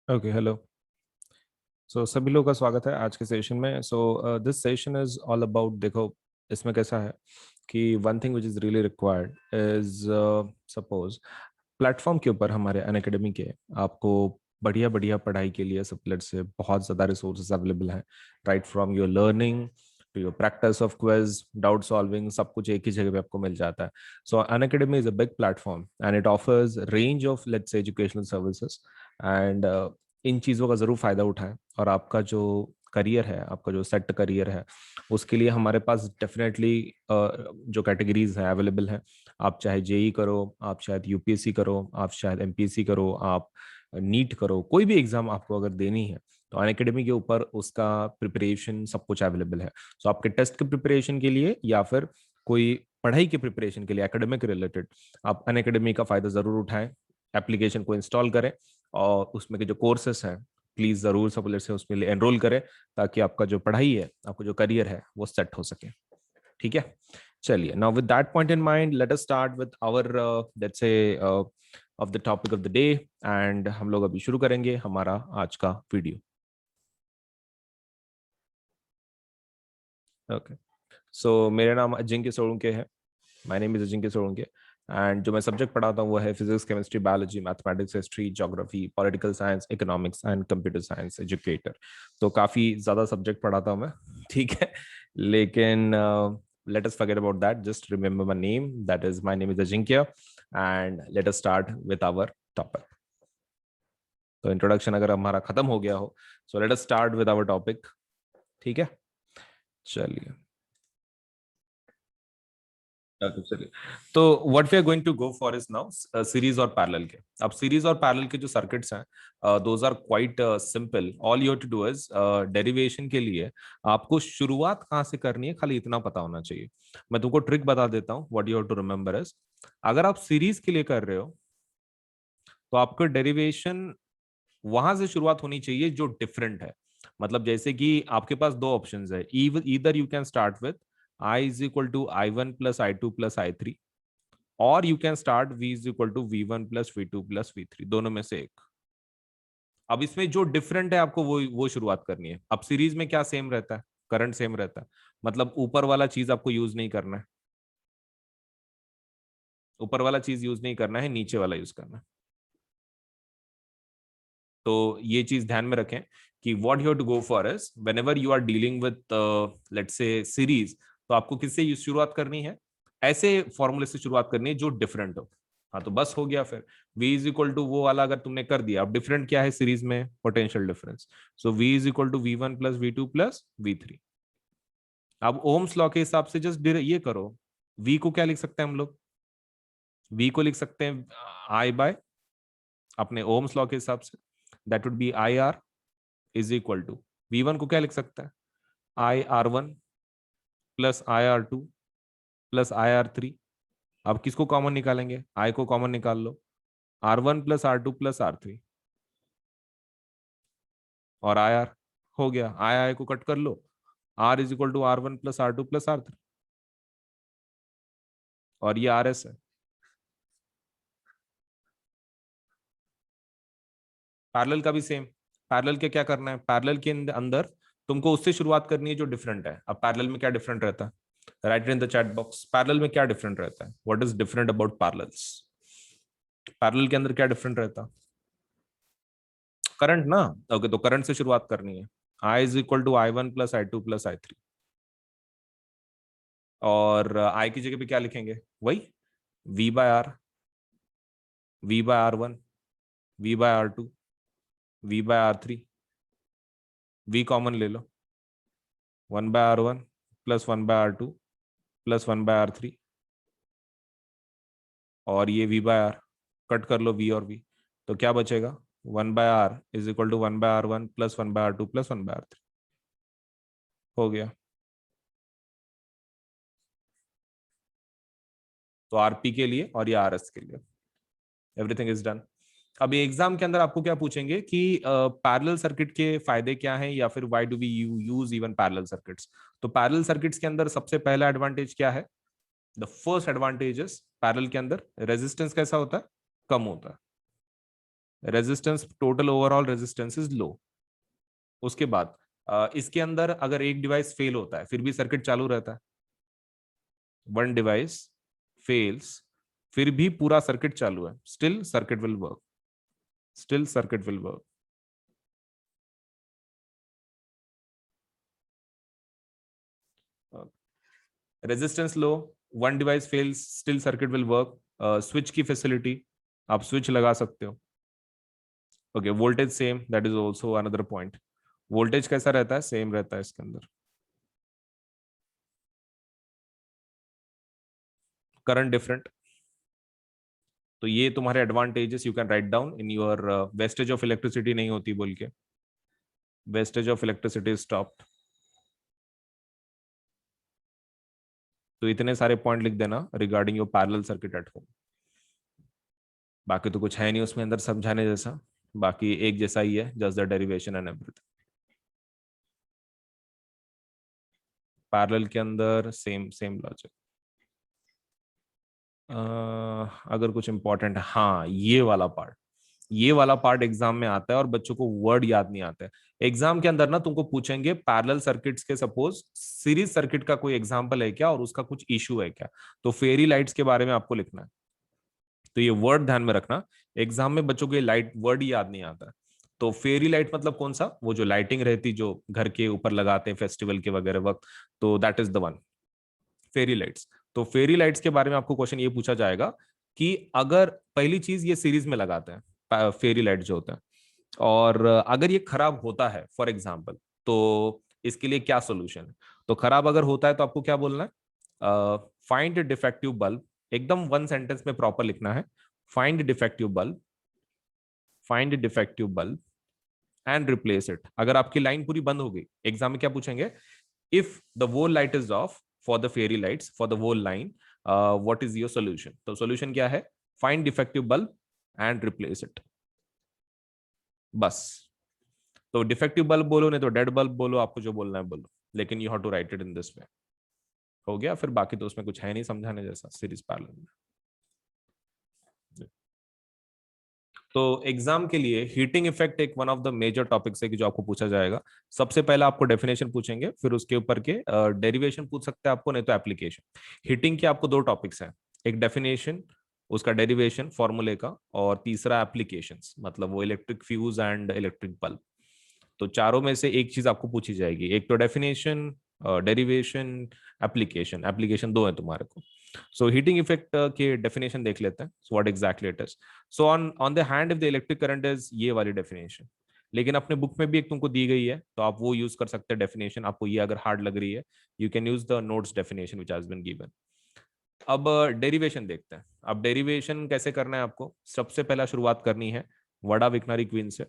Okay, hello. सो सभी लोगों का स्वागत है आज के सेशन में। This session is all about, देखो इसमें कैसा है कि one thing which is really required is, suppose platform के ऊपर हमारे अनअकैडमी के आपको बढ़िया बढ़िया पढ़ाई के लिए सबलेट से बहुत ज़्यादा रिसोर्सेज अवेलेबल हैं। Right from your learning to your practice of quiz, doubt solving, सब कुछ एक ही जगह पे आपको मिल जाता है। सो Unacademy is a big platform and it offers range of let's say educational services and in चीज़ों का ज़रूर फ़ायदा उठाएं। और आपका जो करियर है, आपका जो सेट करियर है, उसके लिए हमारे पास डेफिनेटली जो कैटेगरीज हैं अवेलेबल हैं। आप चाहे जेई करो, आप शायद यूपीएससी करो, आप शायद एमपीएससी करो, आप नीट करो, कोई भी एग्जाम आपको अगर देनी है तो अनअकैडमी के ऊपर उसका प्रिपरेशन सब कुछ अवेलेबल है। सो आपके टेस्ट के प्रिपरेशन के लिए या फिर कोई पढ़ाई के प्रिपरेशन के लिए एकेडमिक रिलेटेड, आप अनअकैडमी का फ़ायदा ज़रूर उठाएं। एप्लीकेशन को इंस्टॉल करें और उसमें के जो कोर्सेस हैं प्लीज जरूर सब से उसमें एनरोल करें, ताकि आपका जो पढ़ाई है, आपका जो करियर है वो सेट हो सके। ठीक है, चलिए। Now with that point in mind, let us start with our let's say of the topic of the day. And हम लोग अभी शुरू करेंगे हमारा आज का वीडियो। ओके, सो मेरा नाम अजिंक्य सोलंके है। My name is Ajinkya Solanke. And जो मैं सब्जेक्ट पढ़ाता हूँ वो है physics, chemistry, biology, mathematics, history, geography, political science, economics and computer science educator. तो काफ़ी ज़्यादा सब्जेक्ट पढ़ाता हूँ मैं। ठीक है, लेकिन let us forget about that. Just remember my name. That is, my name is Ajinkya. And let us start with our topic. तो इंट्रोडक्शन अगर हमारा खत्म हो गया हो, so let us start with our topic. ठीक है, चलिए। चलिए, तो what we are going to go for is now series और पैरेलल के। अब सीरीज और पैरेलल के जो सर्किट्स हैं, those are quite simple. All you have to do is, derivation के लिए आपको शुरुआत कहाँ से करनी है, खाली इतना पता होना चाहिए। मैं तुमको ट्रिक बता देता हूँ। What you have to remember is, अगर आप सीरीज के लिए कर रहे हो तो आपका डेरिवेशन वहां से शुरुआत होनी चाहिए जो डिफरेंट है। मतलब जैसे कि आपके पास दो ऑप्शन है, either you can start with I is equal to I one plus I two plus I three, और you can start v is equal to V one plus V two plus V three, दोनों में से एक। अब इसमें जो different है आपको वो शुरुआत करनी है। अब सीरीज में क्या सेम रहता है, करंट सेम रहता है, मतलब ऊपर वाला चीज आपको यूज नहीं करना है। ऊपर वाला चीज यूज नहीं करना है, नीचे वाला यूज करना है। तो ये चीज ध्यान में रखें कि what you have to go for is whenever you are dealing with let's say series, तो आपको किससे शुरुआत करनी है, ऐसे फॉर्मूले से शुरुआत करनी है जो डिफरेंट हो। हाँ, तो बस हो गया फिर। v इज इक्वल टू वो वाला अगर तुमने कर दिया। अब डिफरेंट क्या है सीरीज में, potential difference. So v is equal to V one plus V two plus V three. अब ओम्स लॉ के हिसाब से जस्ट ये करो। v को क्या लिख सकते हैं हम लोग, v को लिख सकते हैं i बाय, अपने ओम्स लॉ के हिसाब से that would be I R is equal to, V one को क्या लिख सकता है, I R one plus I R two plus I R three. अब किसको कॉमन निकालेंगे, आई को कॉमन निकाल लो, R one plus R two plus R three, और आई आर हो गया। आई आई को कट कर लो, R is equal to R one plus R two plus R three, और ये आर एस है। पैरेलल का भी सेम। पैरेलल के क्या करना है, पैरेलल के अंदर तुमको उससे शुरुआत करनी है जो डिफरेंट है। अब पैरेलल में क्या डिफरेंट रहता है, right in the chat box, parallel में क्या डिफरेंट रहता है, what is different about parallels. Parallel के अंदर क्या डिफरेंट रहता है, करंट ना। ओके, तो करंट से शुरुआत करनी है। I is equal to I one plus I two plus I three, और आई की जगह पे क्या लिखेंगे, वही V by R, V by R one, V by R two, V by R three. V common ले लो, one by R one plus one by R two plus one by R three, और ये we by are cut कर लो, we और we, तो क्या बचेगा, one by R is equal to one by R one plus one by R two plus one by R three. हो गया। तो आरपी के लिए और ये आरएस के लिए एवरीथिंग इज डन। अभी एग्जाम के अंदर आपको क्या पूछेंगे कि पैरेलल सर्किट के फायदे क्या हैं, या फिर why do we use even parallel circuits. तो पैरेलल सर्किट्स के अंदर सबसे पहला एडवांटेज क्या है, the first advantage is parallel के अंदर रेजिस्टेंस कैसा होता है, कम होता है। Resistance, total overall resistance is low. उसके बाद इसके अंदर अगर एक डिवाइस फेल होता है फिर भी सर्किट चालू रहता है। वन डिवाइस फेल्स, फिर भी पूरा सर्किट चालू है, still circuit will work, still circuit will work. Resistance low, one device fails, still circuit will work. Switch की फैसिलिटी, आप स्विच लगा सकते हो। Okay, voltage same, that is also another point. Voltage कैसा रहता है? सेम रहता है इसके अंदर। Current different. तो ये तुम्हारे advantages you can write down in your wastage of electricity नहीं होती बोल के, वेस्टेज ऑफ इलेक्ट्रिसिटी स्टॉप्ड। तो इतने सारे पॉइंट लिख देना regarding your parallel circuit at home. बाकी तो कुछ है नहीं उसमें अंदर समझाने जैसा, बाकी एक जैसा ही है, just the derivation and everything. Parallel के अंदर सेम सेम लॉजिक। अगर कुछ इंपॉर्टेंट, हाँ ये वाला पार्ट, ये वाला पार्ट एग्जाम में आता है और बच्चों को वर्ड याद नहीं आता है। एग्जाम के अंदर ना तुमको पूछेंगे पैरेलल सर्किट्स के, सपोज सीरीज सर्किट का कोई एग्जांपल है क्या और उसका कुछ इशू है क्या, तो फेरी लाइट्स के बारे में आपको लिखना है। तो ये वर्ड ध्यान में रखना, एग्जाम में बच्चों को ये लाइट वर्ड ही याद नहीं आता है। तो फेरी लाइट मतलब कौन सा? वो जो लाइटिंग रहती जो घर के ऊपर लगाते हैं फेस्टिवल के वगैरह वक्त, तो that is the one, fairy lights. तो फेरी लाइट्स के बारे में आपको क्वेश्चन ये पूछा जाएगा कि अगर पहली चीज ये सीरीज में लगाते हैं फेरी लाइट जो होता है, और अगर ये खराब होता है फॉर एग्जाम्पल, तो इसके लिए क्या सोल्यूशन है? तो खराब अगर होता है तो आपको क्या बोलना है? फाइंड डिफेक्टिव बल्ब, एकदम वन सेंटेंस में प्रॉपर लिखना है। Find defective bulb, find defective bulb and replace it. अगर आपकी लाइन पूरी बंद हो गई, एग्जाम में क्या पूछेंगे? If the whole light is off for the fairy lights for the whole line, what is your solution? तो solution क्या है? Find defective bulb and replace it, बस। तो डिफेक्टिव बल्ब बोलो, नहीं तो डेड बल्ब बोलो, आपको जो बोलना है बोलो, लेकिन you have to write it in this way. हो गया? फिर बाकी तो उसमें कुछ है नहीं समझाने जैसा सीरीज पैरेलल में। तो एग्जाम के लिए हीटिंग इफेक्ट एक one of the major topics है कि जो आपको पूछा जाएगा। सबसे पहले आपको डेफिनेशन पूछेंगे, फिर उसके ऊपर के डेरिवेशन पूछ सकते हैं आपको, नहीं तो एप्लीकेशन। हीटिंग के आपको दो टॉपिक्स हैं, एक डेफिनेशन, उसका डेरिवेशन फॉर्मूले का, और तीसरा एप्लीकेशंस, मतलब वो electric fuse and electric bulb. तो चारों में से एक चीज आपको पूछी जाएगी, एक तो डेफिनेशन, डेरिवेशन, एप्लीकेशन। एप्लीकेशन दो है तुम्हारे को। सो हीटिंग इफेक्ट के डेफिनेशन देख लेते हैं, so what exactly it is. So on on the hand if the electric current is, ये वाली डेफिनेशन, लेकिन अपने बुक में भी एक तुमको दी गई है, तो आप वो यूज कर सकते हैं डेफिनेशन। आपको ये अगर हार्ड लग रही है, you can use the notes definition which has been given. अब डेरिवेशन देखते हैं। अब डेरिवेशन कैसे करना है आपको? सबसे पहला शुरुआत करनी है वडा विक्नारी क्वीन से,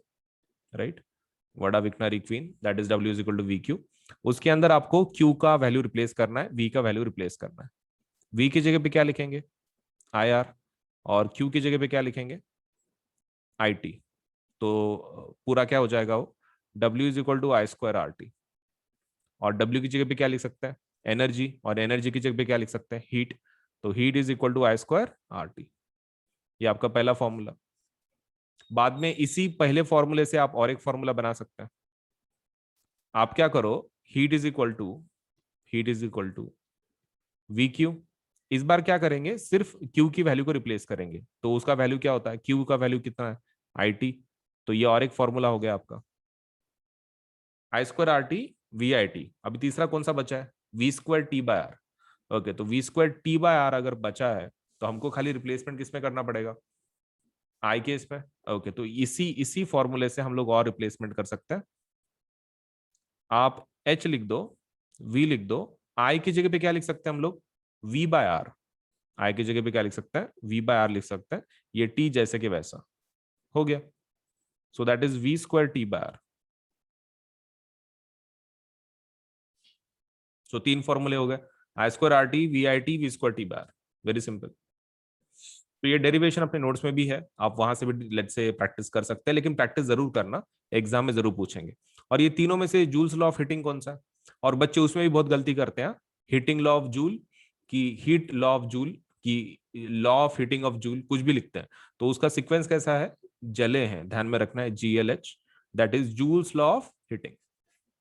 राइट? वडा विक्नारी क्वीन, that is W is equal to V Q. उसके अंदर आपको क्यू का वैल्यू रिप्लेस करना है, वी का वैल्यू रिप्लेस करना है। वी की जगह पे क्या लिखेंगे? I R. और क्यू की जगह पे क्या लिखेंगे? I T. तो पूरा क्या हो जाएगा वो? W is equal to I square R T. और डब्ल्यू की जगह पे क्या लिख सकते हैं? एनर्जी। और एनर्जी की जगह पे क्या लिख सकते हैं? हीट। तो heat is equal to I square R T. ये आपका पहला फॉर्मूला। बाद में इसी पहले फॉर्मूले से आप और एक फॉर्मूला बना सकते हैं। आप क्या करो, heat is equal to, heat is equal to V Q. इस बार क्या करेंगे? सिर्फ क्यू की वैल्यू को रिप्लेस करेंगे। तो उसका वैल्यू क्या होता है? क्यू का वैल्यू कितना है? I T. तो ये और एक फॉर्मूला हो गया आपका, I square R T V I T. अभी तीसरा कौन सा बचा है? V square T by R. Okay, तो V square T by R अगर बचा है, तो हमको खाली रिप्लेसमेंट किसमें करना पड़ेगा? आई के इसमें। ओके, तो इसी इसी फॉर्मूले से हम लोग और रिप्लेसमेंट कर सकते हैं। आप एच लिख दो, वी लिख दो, आई की जगह पे क्या लिख सकते हैं हम लोग? We by are. आई की जगह पे क्या लिख सकते हैं? वी बाय आर लिख सकते हैं। ये टी जैसे कि वैसा हो गया। So that is V square T by R. So तीन फॉर्मूले हो गए, I square R T, V I T, V square T by R. Very simple. तो ये डेरिवेशन अपने नोट्स में भी है, आप वहां से भी लेट से प्रैक्टिस कर सकते हैं, लेकिन प्रैक्टिस जरूर करना, एग्जाम में जरूर पूछेंगे। और ये तीनों में से जूल्स लॉ ऑफ हीटिंग कौन सा है? और बच्चे उसमें भी बहुत गलती करते हैं, हीटिंग लॉ ऑफ जूल की हीट लॉ ऑफ जूल की law of heating of joule, कुछ भी लिखते हैं। तो उसका सीक्वेंस कैसा है? जले हैं, ध्यान में रखना है, GLH, that is joules law of heating.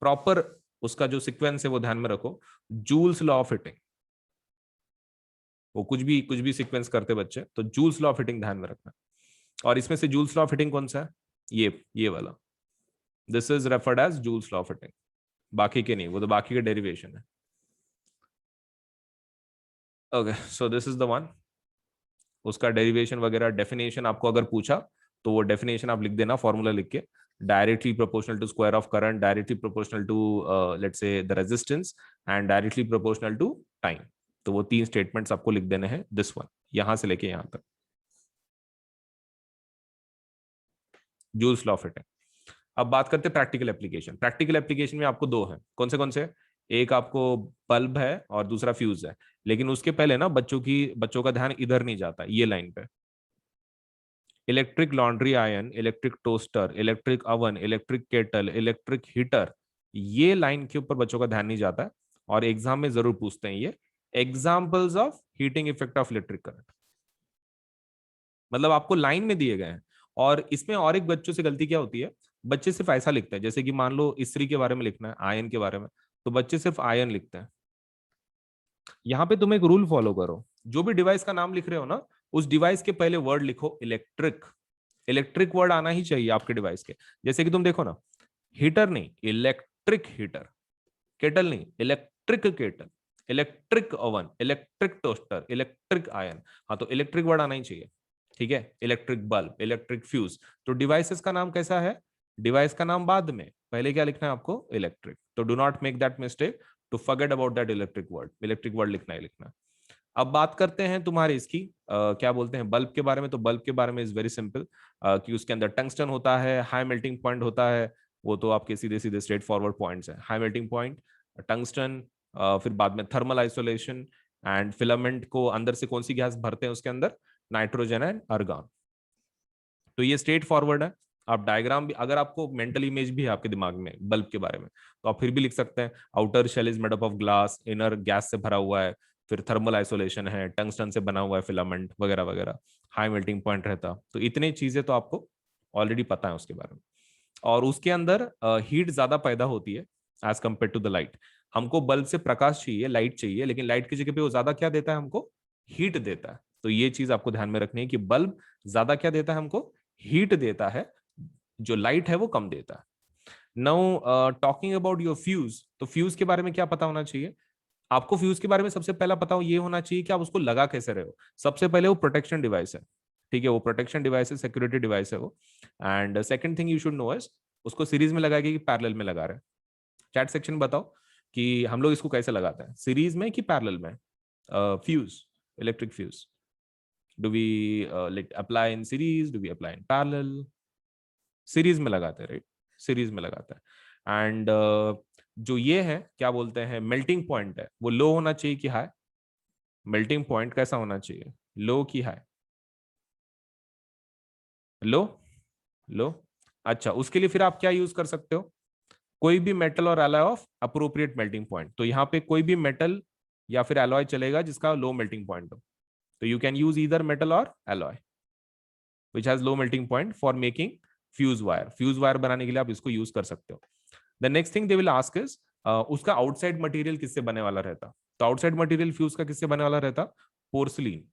Proper उसका जो सीक्वेंस है वो ध्यान में रखो, जूल्स लॉ ऑफ हीटिंग। वो कुछ भी सीक्वेंस करते बच्चे, तो जूल्स लॉ ऑफ हीटिंग ध्यान में रखना। और इसमें से जूल्स लॉ ऑफ हीटिंग कौन सा है? ये वाला, this is referred as Joule's law of heating. बाकी के नहीं, वो तो बाकी के डेरिवेशन है। Okay, so this is the one. उसका डेरिवेशन वगैरह डेफिनेशन आपको अगर पूछा तो वो डेफिनेशन आप लिख देना, फॉर्मूला लिख के, directly proportional to square of current, directly proportional to let's say the resistance, and directly proportional to time. तो वो 3 स्टेटमेंट्स आपको लिख देने हैं, दिस वन, यहां से लेके यहां तक, जूल्स लॉ ऑफ हीटिंग। अब बात करते हैं प्रैक्टिकल एप्लीकेशन। प्रैक्टिकल एप्लीकेशन में आपको 2 हैं, कौन से? एक आपको बल्ब है और दूसरा फ्यूज है। लेकिन उसके पहले ना बच्चों का ध्यान इधर नहीं जाता, ये लाइन पे, electric laundry iron, electric toaster, electric oven, electric kettle, electric heater, ये लाइन के ऊपर बच्चों का ध्यान नहीं जाता है, और एग्जाम में जरूर पूछते हैं ये, examples of heating effect of electric current. मतलब आपको लाइन में दिए गए हैं। और इसमें और एक बच्चों से गलती क्या होती है, बच्चे सिर्फ ऐसा लिखते हैं, जैसे कि मान लो इस्त्री के बारे में लिखना है, आयन के बारे में, तो बच्चे सिर्फ आयन लिखते हैं। यहाँ पे तुम एक रूल फॉलो करो, जो भी डिवाइस का नाम लिख रहे हो ना, उस डिवाइस के पहले वर्ड लिखो इलेक्ट्रिक। इलेक्ट्रिक वर्ड आना ही चाहिए आपके डिवाइस के। जैसे कि तुम देखो ना, हीटर नहीं, इलेक्ट्रिक हीटर, केटल नहीं, electric kettle, electric oven, electric toaster, electric ion. हाँ, तो इलेक्ट्रिक वर्ड आना ही चाहिए, ठीक है। Electric bulb, electric fuse. तो डिवाइसेस का नाम कैसा है? डिवाइस का नाम बाद में, पहले क्या लिखना है आपको? इलेक्ट्रिक। तो do not make that mistake to forget about that electric word. Electric word लिखना ही लिखना। अब बात करते हैं तुम्हारे इसकी क्या बोलते हैं, बल्ब के बारे में। तो बल्ब के बारे में इज वेरी सिंपल, कि उसके अंदर टंगस्टन होता है, हाई मेल्टिंग पॉइंट होता है। वो तो आपके सीधे सीधे स्ट्रेट फॉरवर्ड पॉइंट्स है, हाई मेल्टिंग पॉइंट, टंगस्टन, फिर बाद में थर्मल आइसोलेशन, एंड फिलामेंट को अंदर से कौन सी गैस भरते हैं उसके अंदर? Nitrogen and अर्गॉन। तो ये स्ट्रेट फॉरवर्ड है। आप डायग्राम भी, अगर आपको मेंटल इमेज भी है आपके दिमाग में बल्ब के बारे में, तो आप फिर भी लिख सकते हैं, outer shell is made up of glass, inner gas से भरा हुआ है, फिर थर्मल आइसोलेशन है, टंगस्टन से बना हुआ है फिलामेंट वगैरह वगैरह, हाई मेल्टिंग पॉइंट रहता। तो इतनी चीजें तो आपको ऑलरेडी पता है उसके बारे में। और उसके अंदर हीट ज्यादा पैदा होती है as compare to the light. हमको बल्ब से प्रकाश चाहिए, लाइट चाहिए, लेकिन लाइट की जगह पे वो ज्यादा क्या देता है हमको? हीट देता है। तो ये चीज आपको ध्यान में रखनी है कि बल्ब ज्यादा क्या देता है हमको? हीट देता है, जो लाइट है वो कम देता है। Now talking about your fuse, तो फ्यूज के बारे में क्या पता होना चाहिए आपको? फ्यूज के बारे में सबसे पहला पता ये होना चाहिए कि आप उसको लगा कैसे रहे हो। सबसे पहले वो प्रोटेक्शन डिवाइस है, ठीक है, वो प्रोटेक्शन डिवाइस है, सिक्योरिटी डिवाइस है वो। And second thing you should know is, उसको सीरीज में लगाएगी कि पैरेलल में लगा रहे हैं? चैट सेक्शन में बताओ कि हम लोग इसको कैसे लगाते हैं, सीरीज में कि पैरेलल में? Fuse, electric fuse, do we apply in series, do we apply in parallel? Series में लगाते हैं, राइट, सीरीज में लगाता है। एंड जो ये है क्या बोलते हैं, मेल्टिंग पॉइंट है, वो लो होना चाहिए कि हाई? मेल्टिंग पॉइंट कैसा होना चाहिए, लो की हाई? लो, लो। अच्छा, उसके लिए फिर आप क्या यूज कर सकते हो? कोई भी मेटल और alloy of appropriate melting point. तो यहाँ पे कोई भी मेटल या फिर एलॉय चलेगा जिसका लो मेल्टिंग पॉइंट हो। तो you can use either metal और alloy which has low melting point for making fuse wire. Fuse wire बनाने के लिए आप इसको यूज कर सकते हो। The next thing they will ask is, उसका आउटसाइड मटेरियल किससे बने वाला रहता? तो आउटसाइड मटेरियल फ्यूज का किससे बने वाला रहता? पोर्सलिन।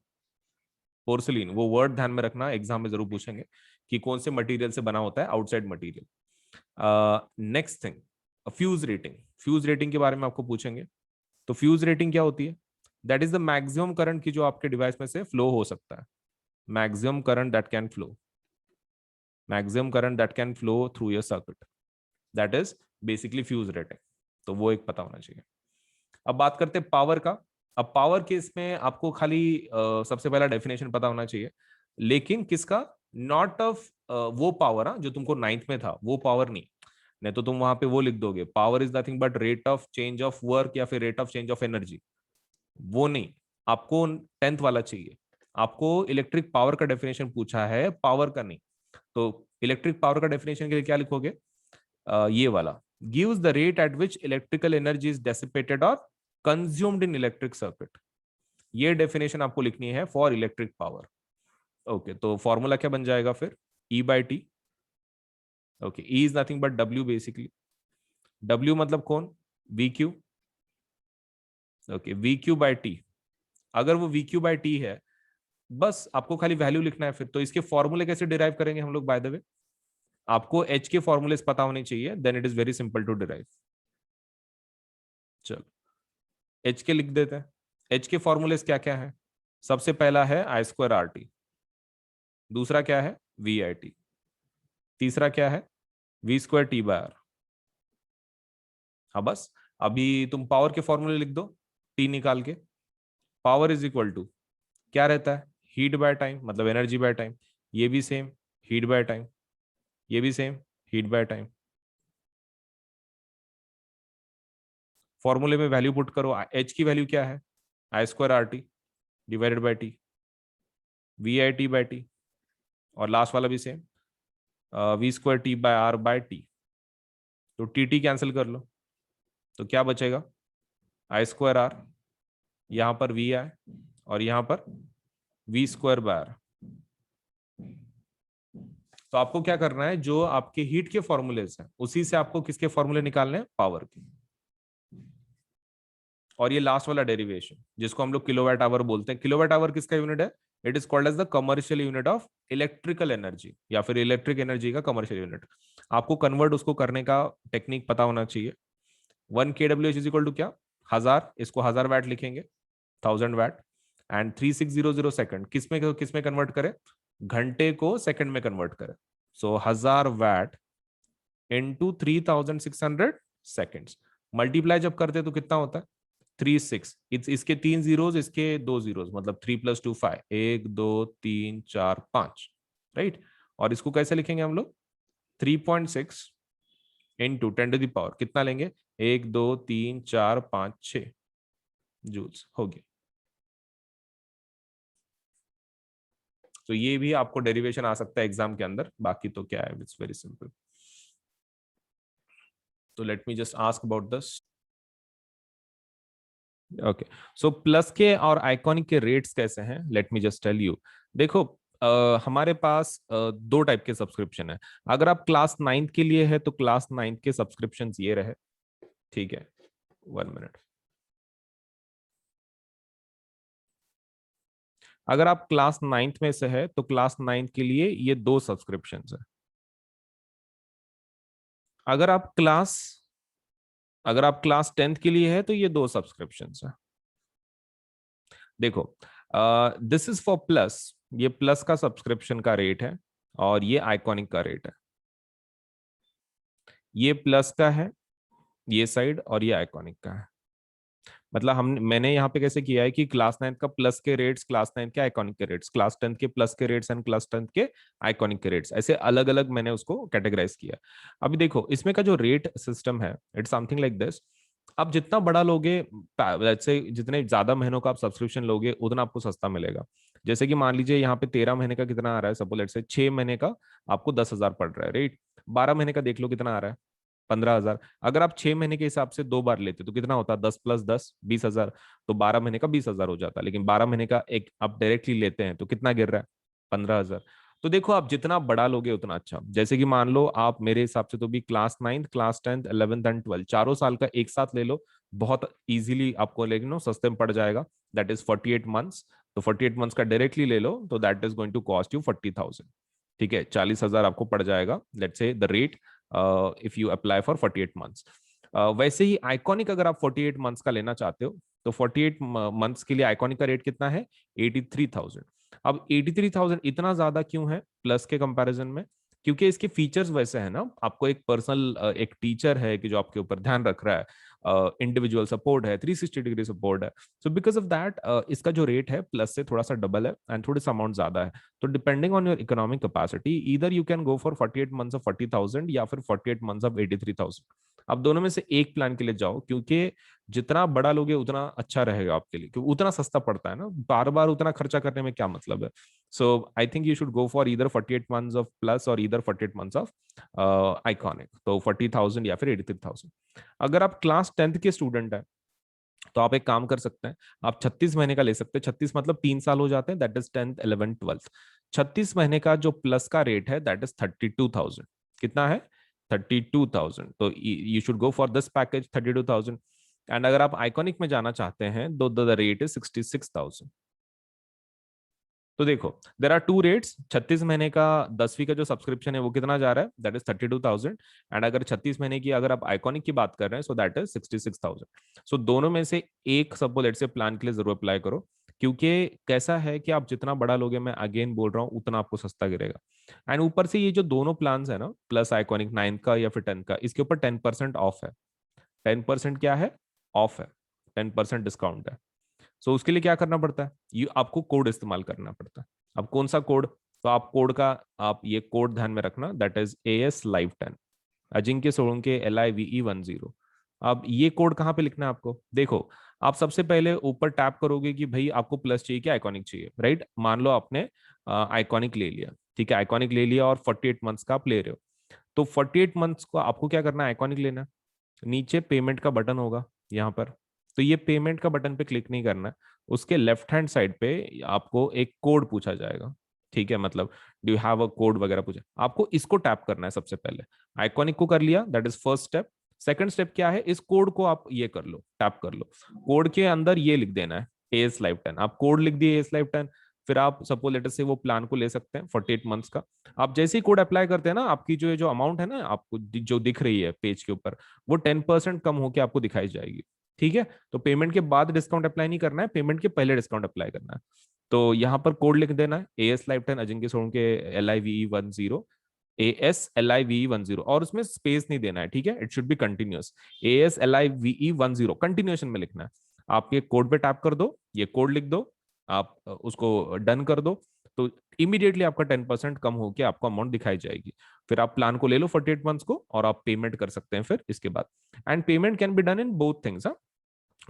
पोर्सलिन, वो वर्ड ध्यान में रखना, एग्जाम में जरूर पूछेंगे कि कौन से मटेरियल से बना होता है outside material. Next thing, fuse rating. Fuse rating के बारे में आपको पूछेंगे। तो फ्यूज रेटिंग क्या होती है? That is the maximum current की जो आपके डिवाइस में से फ्लो हो सकता है। Maximum current that can flow, maximum current that can flow through your circuit, that is basically fuse rating. तो वो एक पता होना चाहिए। अब बात करते हैं पावर का। अब पावर के इसमें आपको खाली सबसे पहला डेफिनेशन पता होना चाहिए, लेकिन किसका? नॉट ऑफ वो पावर, जो तुमको 9th में था वो पावर नहीं। नहीं तो तुम वहां पे वो लिख दोगे, power is nothing but rate of change of work या फिर rate of change of energy. वो नहीं, आपको 10th वाला चाहिए। आपको इलेक्ट्रिक पावर का डेफिनेशन पूछा है, पावर का नहीं। तो इलेक्ट्रिक पावर का डेफिनेशन के लिए क्या लिखोगे? ये वाला, gives the rate at which electrical energy is dissipated or consumed in electric circuit। ये डेफिनेशन आपको लिखनी है फॉर इलेक्ट्रिक पावर। ओके, तो फॉर्मूला क्या बन जाएगा फिर? E by T. Okay, E is nothing but W basically. W मतलब कौन? VQ. Okay, VQ by T. अगर वो VQ by T है, बस आपको खाली वैल्यू लिखना है. फिर तो इसके फॉर्मूले कैसे डिराइव करेंगे हम लोग? बाय द वे, आपको H के फॉर्मूले पता होने चाहिए, then it is very simple to derive. चलो H के लिख देते हैं. H के फॉर्मूले क्या क्या है? सबसे पहला है I²RT. दूसरा क्या है? VIT. तीसरा क्या है? V²T/R. हाँ बस, अभी तुम पावर के फॉर्मूले लिख दो, T निकाल के. पावर इज इक्वल टू क्या रहता है? हीट बाय टाइम, मतलब एनर्जी बाय टाइम. ये भी सेम, हीट बाय टाइम. ये भी सेम, हीट बाय टाइम. फॉर्मूले में वैल्यू पुट करो. H की वैल्यू क्या है? I²RT divided by T. VIT by T. और लास्ट वाला भी सेम, V²T/R/T. तो TT कैंसिल कर लो, तो क्या बचेगा? I²R, यहां पर VI, और यहां पर V²/R. तो आपको क्या करना है, जो आपके हीट के फॉर्मूलेज हैं उसी से आपको किसके फॉर्मूले निकालने हैं? पावर के. और ये लास्ट वाला डेरिवेशन जिसको हम लोग किलोवाट आवर बोलते हैं. किलोवाट आवर किसका यूनिट है? It is called as the commercial unit of electrical energy, या फिर इलेक्ट्रिक एनर्जी का कमर्शियल यूनिट. आपको कन्वर्ट उसको करने का टेक्निक पता होना चाहिए. 1 kWh इज इक्वल टू क्या? 1000. इसको 1000 वाट लिखेंगे, 1000 वाट. एंड 3600 सेकंड किस में कन्वर्ट करें? घंटे को सेकंड में कन्वर्ट करें. सो 1000 वाट इंटू 3600 सेकेंड्स. मल्टीप्लाई जब करते हैं तो कितना होता है? 36. इसके 3 जीरोज, इसके 2 जीरोज, मतलब 3 + 2 5. 1 2 3 4 5, राइट. और इसको कैसे लिखेंगे हम लोग? 3.6 इंटू 10 टू द पावर कितना लेंगे? 1 2 3 4 5 6 जूल्स हो गया. तो ये भी आपको डेरिवेशन आ सकता है एग्जाम के अंदर. बाकी तो क्या है, इट्स वेरी सिंपल. तो let me just ask about this. Okay, so plus के और आइकॉनिक के रेट्स कैसे हैं? Let me just tell you. देखो, हमारे पास दो टाइप के सब्सक्रिप्शन है. अगर आप क्लास 9th के लिए है तो क्लास 9th के सब्सक्रिप्शन ये रहे. ठीक है, 1 मिनट. अगर आप क्लास 9th में से है तो क्लास 9th के लिए ये दो सब्सक्रिप्शन है. अगर आप क्लास अगर आप क्लास 10th के लिए है तो ये दो सब्सक्रिप्शन है. देखो, दिस इज फॉर प्लस. ये प्लस का सब्सक्रिप्शन का रेट है, और ये आइकॉनिक का रेट है. ये प्लस का है ये साइड, और ये आइकॉनिक का है. मतलब मैंने यहाँ पे कैसे किया है कि क्लास 9th का प्लस के रेट्स, क्लास 9th के आइकॉनिक के रेट्स, क्लास 10th के प्लस के रेट्स एंड क्लास 10th के आइकॉनिक के रेट्स, ऐसे अलग अलग मैंने उसको कैटेगराइज किया. अभी देखो, इसमें का जो रेट सिस्टम है, इट्स समथिंग लाइक दिस. आप जितना बड़ा लोगे, से जितने ज्यादा महीनों का आप सब्सक्रिप्शन लोगे उतना आपको सस्ता मिलेगा. जैसे कि मान लीजिए यहाँ पे 13 महीने का कितना आ रहा है, सपोज लेट से 6 महीने का आपको 10,000 पड़ रहा है, राइट. 12 महीने का देख लो कितना आ रहा है, 15,000. अगर आप 6 महीने के हिसाब से दो बार लेते तो कितना होता? 10 + 10 20,000. तो 12 महीने का 20,000 हो जाता. लेकिन 12 महीने का एक आप डायरेक्टली लेते हैं तो कितना गिर रहा है? 15,000. तो देखो, आप जितना बड़ा लोगे उतना अच्छा. जैसे कि मान लो आप, मेरे हिसाब से तो भी class 9th, class 10th, 11th and 12th चारों साल का एक साथ ले लो, बहुत इजीली आपको, लेकिन नो सस्ते में पड़ जाएगा. That is 48 months. तो 48 मंथ्स का डायरेक्टली ले लो तो that is going to cost you 40,000. ठीक है, 40,000 आपको पड़ जाएगा. Let's say the rate if you apply for 48 months. वैसे ही आइकॉनिक अगर आप 48 मंथ्स का लेना चाहते हो तो 48 मंथ्स के लिए आइकॉनिक का रेट कितना है? 83,000. अब 83,000 इतना ज्यादा क्यों है प्लस के कंपैरिजन में? क्योंकि इसके फीचर्स वैसे हैं ना, आपको एक पर्सनल एक टीचर है कि जो आपके ऊपर ध्यान रख रहा है, इंडिविजुअल सपोर्ट है, 360 डिग्री सपोर्ट है. सो बिकॉज ऑफ दैट इसका जो रेट है प्लस से थोड़ा सा डबल है एंड थोड़ा सा अमाउंट ज्यादा है. तो depending on your economic capacity, either you can go for 48 months of 40,000 या फिर 48 मंथ्स ऑफ 83,000. आप दोनों में से एक प्लान के लिए जाओ, क्योंकि जितना बड़ा लोगे उतना अच्छा रहेगा आपके लिए, क्योंकि उतना सस्ता पड़ता है ना. बार बार उतना खर्चा करने में क्या मतलब है? So I think you should go for either 48 months of plus और इधर 48 मंथ्स ऑफ आइकॉनिक. तो 40,000 या फिर 83,000. अगर आप क्लास 10th के स्टूडेंट है, तो आप एक काम कर सकते हैं, आप 36 महीने का ले सकते हैं। 36 मतलब 3 साल हो जाते हैं, that is 10th 11th 12th। 36 महीने का जो प्लस का रेट है दैट इज 32,000। कितना है? 32,000। तो you should go for this package 32,000। And अगर आप आइकॉनिक में जाना चाहते हैं तो द रेट इज 66,000। तो देखो, देर आर टू रेट्स। 36 महीने का 10वीं का जो सब्सक्रिप्शन है वो कितना जा रहा है? That is 32,000। एंड अगर 36 महीने की अगर आप आइकॉनिक की बात कर रहे हैं सो दैट इज 66,000। सो दोनों में से एक सपोज लेट से प्लान के लिए जरूर अप्लाई करो, क्योंकि कैसा है कि आप जितना बड़ा लोगे, मैं अगेन बोल रहा हूँ, उतना आपको सस्ता गिरेगा। एंड ऊपर से ये जो दोनों प्लान है ना, प्लस आइकॉनिक 9th का या फिर 10th का, इसके ऊपर 10% ऑफ है। 10% क्या है? ऑफ है। 10% डिस्काउंट है। सो उसके लिए क्या करना पड़ता है? ये आपको कोड इस्तेमाल करना पड़ता है। अब कौन सा कोड? तो आप कोड का, आप ये कोड ध्यान में रखना, that is AS Live 10, Ajinkya Solanke LIVE 10। अब ये कोड कहाँ पे लिखना है आपको? देखो, आप सबसे पहले ऊपर टैप करोगे कि भाई आपको प्लस चाहिए कि आइकॉनिक चाहिए, राइट? मान लो आपने आइकॉनिक ले लिया, ठीक है, आइकॉनिक ले लिया और 48 मंथ्स का आप ले रहे हो। तो 48 मंथ्स को आपको क्या करना है? आइकॉनिक लेना है। नीचे पेमेंट का बटन होगा यहाँ पर, तो ये पेमेंट का बटन पे क्लिक नहीं करना है। उसके लेफ्ट हैंड साइड पे आपको एक कोड पूछा जाएगा, ठीक है, मतलब do you have a code वगैरह पूछा, आपको इसको टैप करना है सबसे पहले। आइकॉनिक को कर लिया, that is first step. Second step क्या है? इस कोड को आप ये कर लो, टैप कर लो। कोड के अंदर ये लिख देना है AS Live 10। आप कोड लिख दिए AS Live 10, फिर आप सपोज लेटर से वो प्लान को ले सकते हैं 48 मंथ्स का। आप जैसे ही कोड अप्लाई करते हैं ना, आपकी जो जो अमाउंट है ना आपको जो दिख रही है पेज के ऊपर, वो 10% कम होकर आपको दिखाई जाएगी, ठीक है? तो पेमेंट के बाद डिस्काउंट अप्लाई नहीं करना है, पेमेंट के पहले डिस्काउंट अप्लाई करना है। तो यहाँ पर कोड लिख देना है AS Live 10 Ajinkya Solanke LIVE 10, ASLIVE 10, और उसमें स्पेस नहीं देना है, ठीक है? It should be continuous. ASLIVE 10 continuation में लिखना है। आप ये कोड पे टैप कर दो, ये कोड लिख दो, आप उसको डन कर दो, तो इमीडिएटली आपका 10% कम होकर आपको अमाउंट दिखाई जाएगी। फिर आप प्लान को ले लो 48 मंथ्स को, और आप पेमेंट कर सकते हैं फिर इसके बाद। And payment can be done in both things.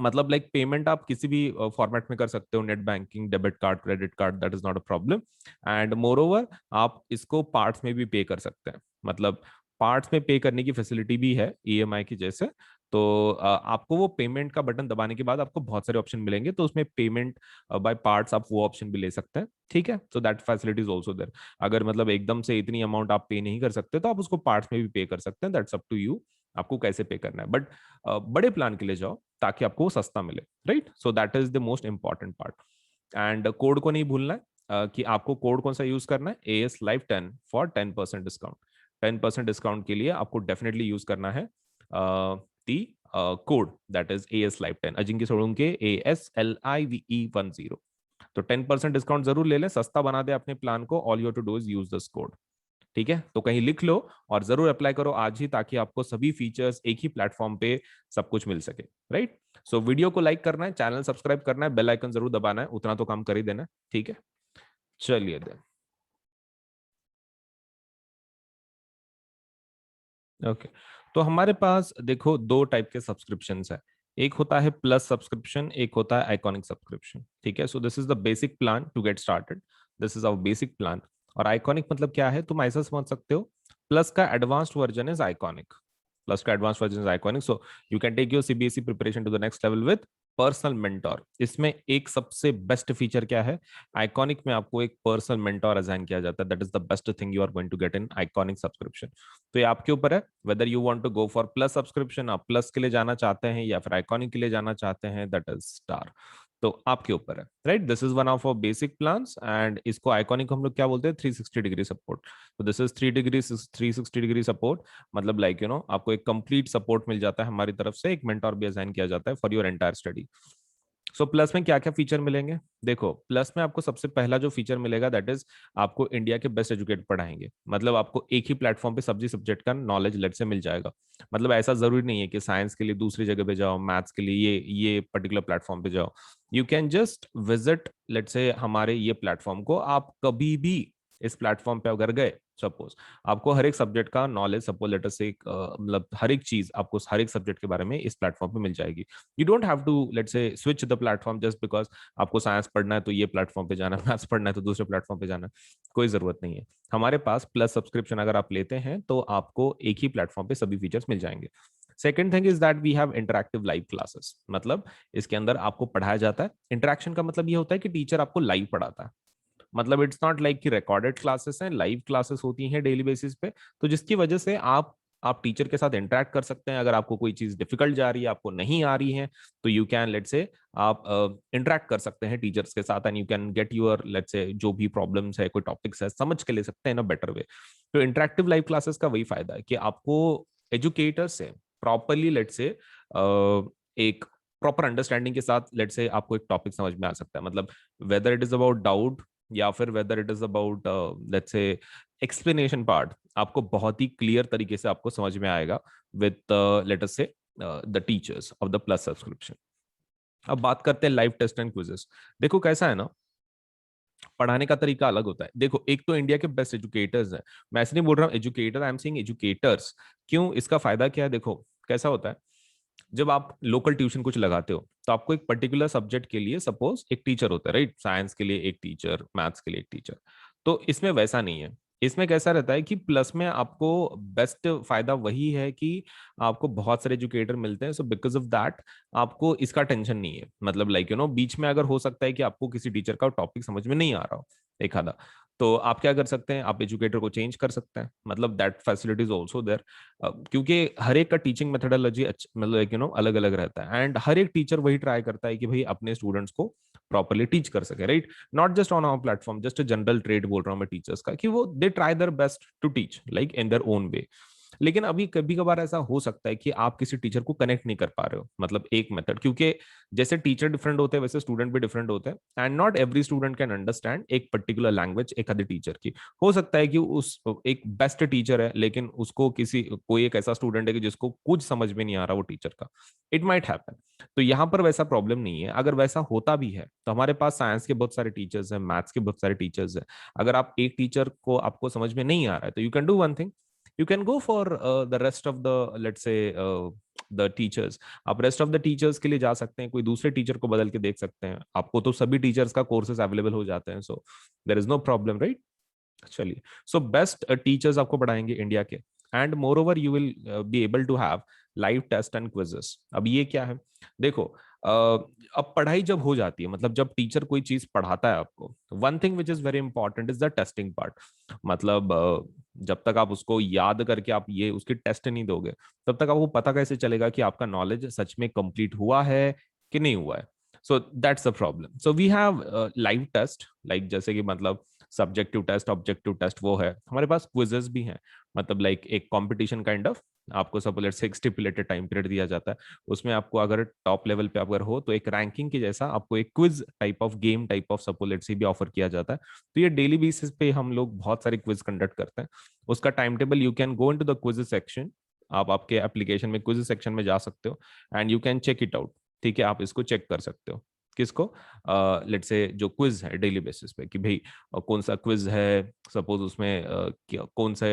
मतलब लाइक पेमेंट आप किसी भी फॉर्मेट में कर सकते हो, net banking, debit card, credit card, that is not a problem. And more over आप इसको पार्ट्स में भी पे कर सकते हैं, मतलब पार्ट्स में पे करने की फैसिलिटी भी है EMI की जैसे। तो आपको वो पेमेंट का बटन दबाने के बाद आपको बहुत सारे ऑप्शन मिलेंगे, तो उसमें पेमेंट बाय पार्ट्स आप वो ऑप्शन भी ले सकते हैं, ठीक है? So that facility is also there. अगर मतलब एकदम से इतनी अमाउंट आप पे नहीं कर सकते तो आप उसको पार्ट्स में भी पे कर सकते हैं, दैट्स अप टू यू, आपको कैसे पे करना है। बट बड़े प्लान के लिए जाओ ताकि आपको वो सस्ता मिले, right? So that is the most important part. And code को नहीं भूलना है कि आपको कोड कौन सा यूज करना है, AS Live 10 for 10% discount. 10% discount के लिए आपको डेफिनेटली यूज करना है दी code, that is AS Live 10 Ajinkya Solanke ASLIVE 10। तो 10% डिस्काउंट जरूर ले लें, सस्ता बना दे अपने प्लान को। All you to do is use this code, ठीक है? तो कहीं लिख लो और जरूर अप्लाई करो आज ही, ताकि आपको सभी फीचर्स एक ही प्लेटफॉर्म पे सब कुछ मिल सके, राइट? सो वीडियो को लाइक करना है, चैनल सब्सक्राइब करना है, बेल आइकन जरूर दबाना है, उतना तो काम कर ही देना है, ठीक है? चलिए देन, ओके। तो हमारे पास देखो दो टाइप के सब्सक्रिप्शन है। एक होता है प्लस सब्सक्रिप्शन, एक होता है आइकॉनिक सब्सक्रिप्शन, ठीक है? So this is the basic plan to get started, this is our basic plan. और आइकॉनिक मतलब क्या है, तुम ऐसा समझ सकते हो, प्लस का advanced version is iconic. Plus का advance version is iconic. So you can take your CBSE preparation to the next level with personal mentor. इसमें एक सबसे बेस्ट फीचर क्या है, आइकॉनिक में आपको एक पर्सनल मेंटोर असाइन किया जाता है। That is the best thing you are going to get in iconic subscription. तो ये आपके ऊपर है whether you want to go for plus subscription, आप प्लस के लिए जाना चाहते हैं या फिर आइकॉनिक के लिए जाना चाहते हैं, दैट इज स्टार। तो आपके ऊपर है, right? This is one of our basic plans, and इसको आइकॉनिक हम लोग क्या बोलते हैं, 360 डिग्री सपोर्ट। तो दिस इज 360 डिग्री सपोर्ट। मतलब लाइक यू नो आपको एक कंप्लीट सपोर्ट मिल जाता है हमारी तरफ से, एक मेंटोर भी असाइन किया जाता है for your entire study. So plus में क्या क्या फीचर मिलेंगे? देखो, प्लस में आपको सबसे पहला जो फीचर मिलेगा दैट इज आपको इंडिया के बेस्ट एजुकेट पढ़ाएंगे। मतलब आपको एक ही प्लेटफॉर्म पे सभी सब्जेक्ट का नॉलेज लेट से मिल जाएगा। मतलब ऐसा जरूरी नहीं है कि साइंस के लिए दूसरी जगह पे जाओ, मैथ्स के लिए ये पर्टिकुलर प्लेटफॉर्म पे जाओ। You can just visit let say हमारे ये प्लेटफॉर्म को, आप कभी भी इस प्लेटफॉर्म पे अगर गए, सपोज आपको हर एक सब्जेक्ट का नॉलेज, सपोज लेटर से मतलब हर एक चीज आपको हर एक सब्जेक्ट के बारे में इस प्लेटफॉर्म पे मिल जाएगी। You don't have to let's say switch the platform just because आपको साइंस पढ़ना है तो ये प्लेटफॉर्म पे जाना है, मैथ्स पढ़ना है तो दूसरे प्लेटफॉर्म पे जाना है, कोई जरूरत नहीं है। हमारे पास प्लस सब्सक्रिप्शन अगर आप लेते हैं तो आपको एक ही प्लेटफॉर्म पे सभी फीचर्स मिल जाएंगे। Second thing is that we have interactive live classes, मतलब इसके अंदर आपको पढ़ाया जाता है। इंटरेक्शन का मतलब ये होता है कि टीचर आपको लाइव पढ़ाता है, मतलब इट्स नॉट लाइक कि रिकॉर्डेड क्लासेस हैं, लाइव क्लासेस होती हैं डेली बेसिस पे। तो जिसकी वजह से आप टीचर के साथ इंटरेक्ट कर सकते हैं। अगर आपको कोई चीज डिफिकल्ट जा रही है, आपको नहीं आ रही है, तो यू कैन लेट्स से आप इंटरेक्ट कर सकते हैं टीचर्स के साथ, and you can get your let's say जो भी प्रॉब्लम्स है, कोई टॉपिक्स है, समझ के ले सकते हैं इन अ बेटर वे। तो इंटरेक्टिव लाइव क्लासेस का वही फायदा है कि आपको एजुकेटर से प्रॉपरली लेट्स से एक प्रॉपर अंडरस्टैंडिंग के साथ लेट्स से आपको एक टॉपिक समझ में आ सकता है। मतलब whether it is about doubt या फिर whether it is about let's say explanation part, आपको बहुत ही क्लियर तरीके से आपको समझ में आएगा विद लेट अस से the teachers of the plus subscription. अब बात करते हैं लाइव टेस्ट एंड क्विजेस। देखो कैसा है ना, पढ़ाने का तरीका अलग होता है। देखो एक तो इंडिया के बेस्ट एजुकेटर्स हैं, मैं ऐसे नहीं बोल रहा हूँ educator, I am saying educators. क्यों, इसका फायदा क्या है, देखो कैसा होता है। जब आप लोकल ट्यूशन कुछ लगाते हो तो आपको एक पर्टिकुलर सब्जेक्ट के लिए सपोज एक टीचर होता है, राइट? साइंस के लिए एक टीचर, मैथ्स के लिए एक टीचर। तो इसमें वैसा नहीं है। इसमें कैसा रहता है कि प्लस में आपको बेस्ट फायदा वही है कि आपको बहुत सारे एजुकेटर मिलते हैं, सो बिकॉज ऑफ दैट आपको इसका टेंशन नहीं है। मतलब लाइक यू नो बीच में अगर हो सकता है कि आपको किसी टीचर का टॉपिक समझ में नहीं आ रहा हो एक आधा, तो आप क्या कर सकते हैं, आप एजुकेटर को चेंज कर सकते हैं। मतलब that facility is also there, क्योंकि हर एक का टीचिंग मेथोडोलॉजी मतलब यू नो अलग अलग रहता है, एंड हर एक टीचर वही ट्राई करता है कि भाई अपने स्टूडेंट्स को प्रॉपरली टीच कर सके, right? Not just on our platform, just general trade बोल रहा हूँ मैं टीचर्स का, कि वो they try their best to teach like in their own way. लेकिन अभी कभी कभार ऐसा हो सकता है कि आप किसी टीचर को कनेक्ट नहीं कर पा रहे हो, मतलब एक मेथड, क्योंकि जैसे टीचर डिफरेंट होते हैं वैसे स्टूडेंट भी डिफरेंट होते हैं, and not every student can understand एक पर्टिकुलर लैंग्वेज एक आधे टीचर की। हो सकता है कि उस एक बेस्ट टीचर है लेकिन उसको किसी कोई एक ऐसा स्टूडेंट है कि जिसको कुछ समझ में नहीं आ रहा वो टीचर का, इट माइट हैपन। तो यहाँ पर वैसा प्रॉब्लम नहीं है। अगर वैसा होता भी है तो हमारे पास साइंस के बहुत सारे टीचर्स हैं, मैथ्स के बहुत सारे टीचर्स हैं। अगर आप एक टीचर को आपको समझ में नहीं आ रहा है तो you can do one thing, you can go for the rest of the let's say the teachers। आप रेस्ट ऑफ द टीचर्स के लिए जा सकते हैं, कोई दूसरे टीचर को बदल के देख सकते हैं। आपको तो सभी टीचर्स का कोर्सेज अवेलेबल हो जाते हैं, so there is no problem, right? चलिए, सो बेस्ट टीचर्स आपको पढ़ाएंगे इंडिया के, and moreover you will be able to have live test and quizzes. अब ये क्या है, देखो अब पढ़ाई जब हो जाती है, मतलब जब टीचर कोई चीज पढ़ाता है आपको, one thing which is very important is the testing part. मतलब जब तक आप उसको याद करके आप ये उसकी टेस्ट नहीं दोगे, तब तक आपको पता कैसे चलेगा कि आपका नॉलेज सच में कंप्लीट हुआ है कि नहीं हुआ है। So that's a problem. So we have live test, like जैसे कि मतलब सब्जेक्टिव टेस्ट, ऑब्जेक्टिव टेस्ट वो है। हमारे पास क्विजेस भी हैं, मतलब लाइक एक कंपटीशन काइंड ऑफ। आपको सपोज लेट्स से एक स्टिपुलेटेड टाइम पीरियड दिया जाता है, उसमें आपको अगर टॉप लेवल पे अगर हो तो एक रैंकिंग के जैसा आपको एक quiz type of game type of suppose let's से भी ऑफर किया जाता है। तो ये डेली बेसिस पे हम लोग बहुत सारे क्विज कंडक्ट करते हैं। उसका time table, you can go into the quiz section, आप आपके एप्लीकेशन में क्विज सेक्शन में जा सकते हो, and you can check it out. ठीक है, आप इसको चेक कर सकते हो। किसको? लेट्स से जो क्विज है डेली बेसिस पे, कि भाई कौन सा क्विज है, सपोज उसमें कौन से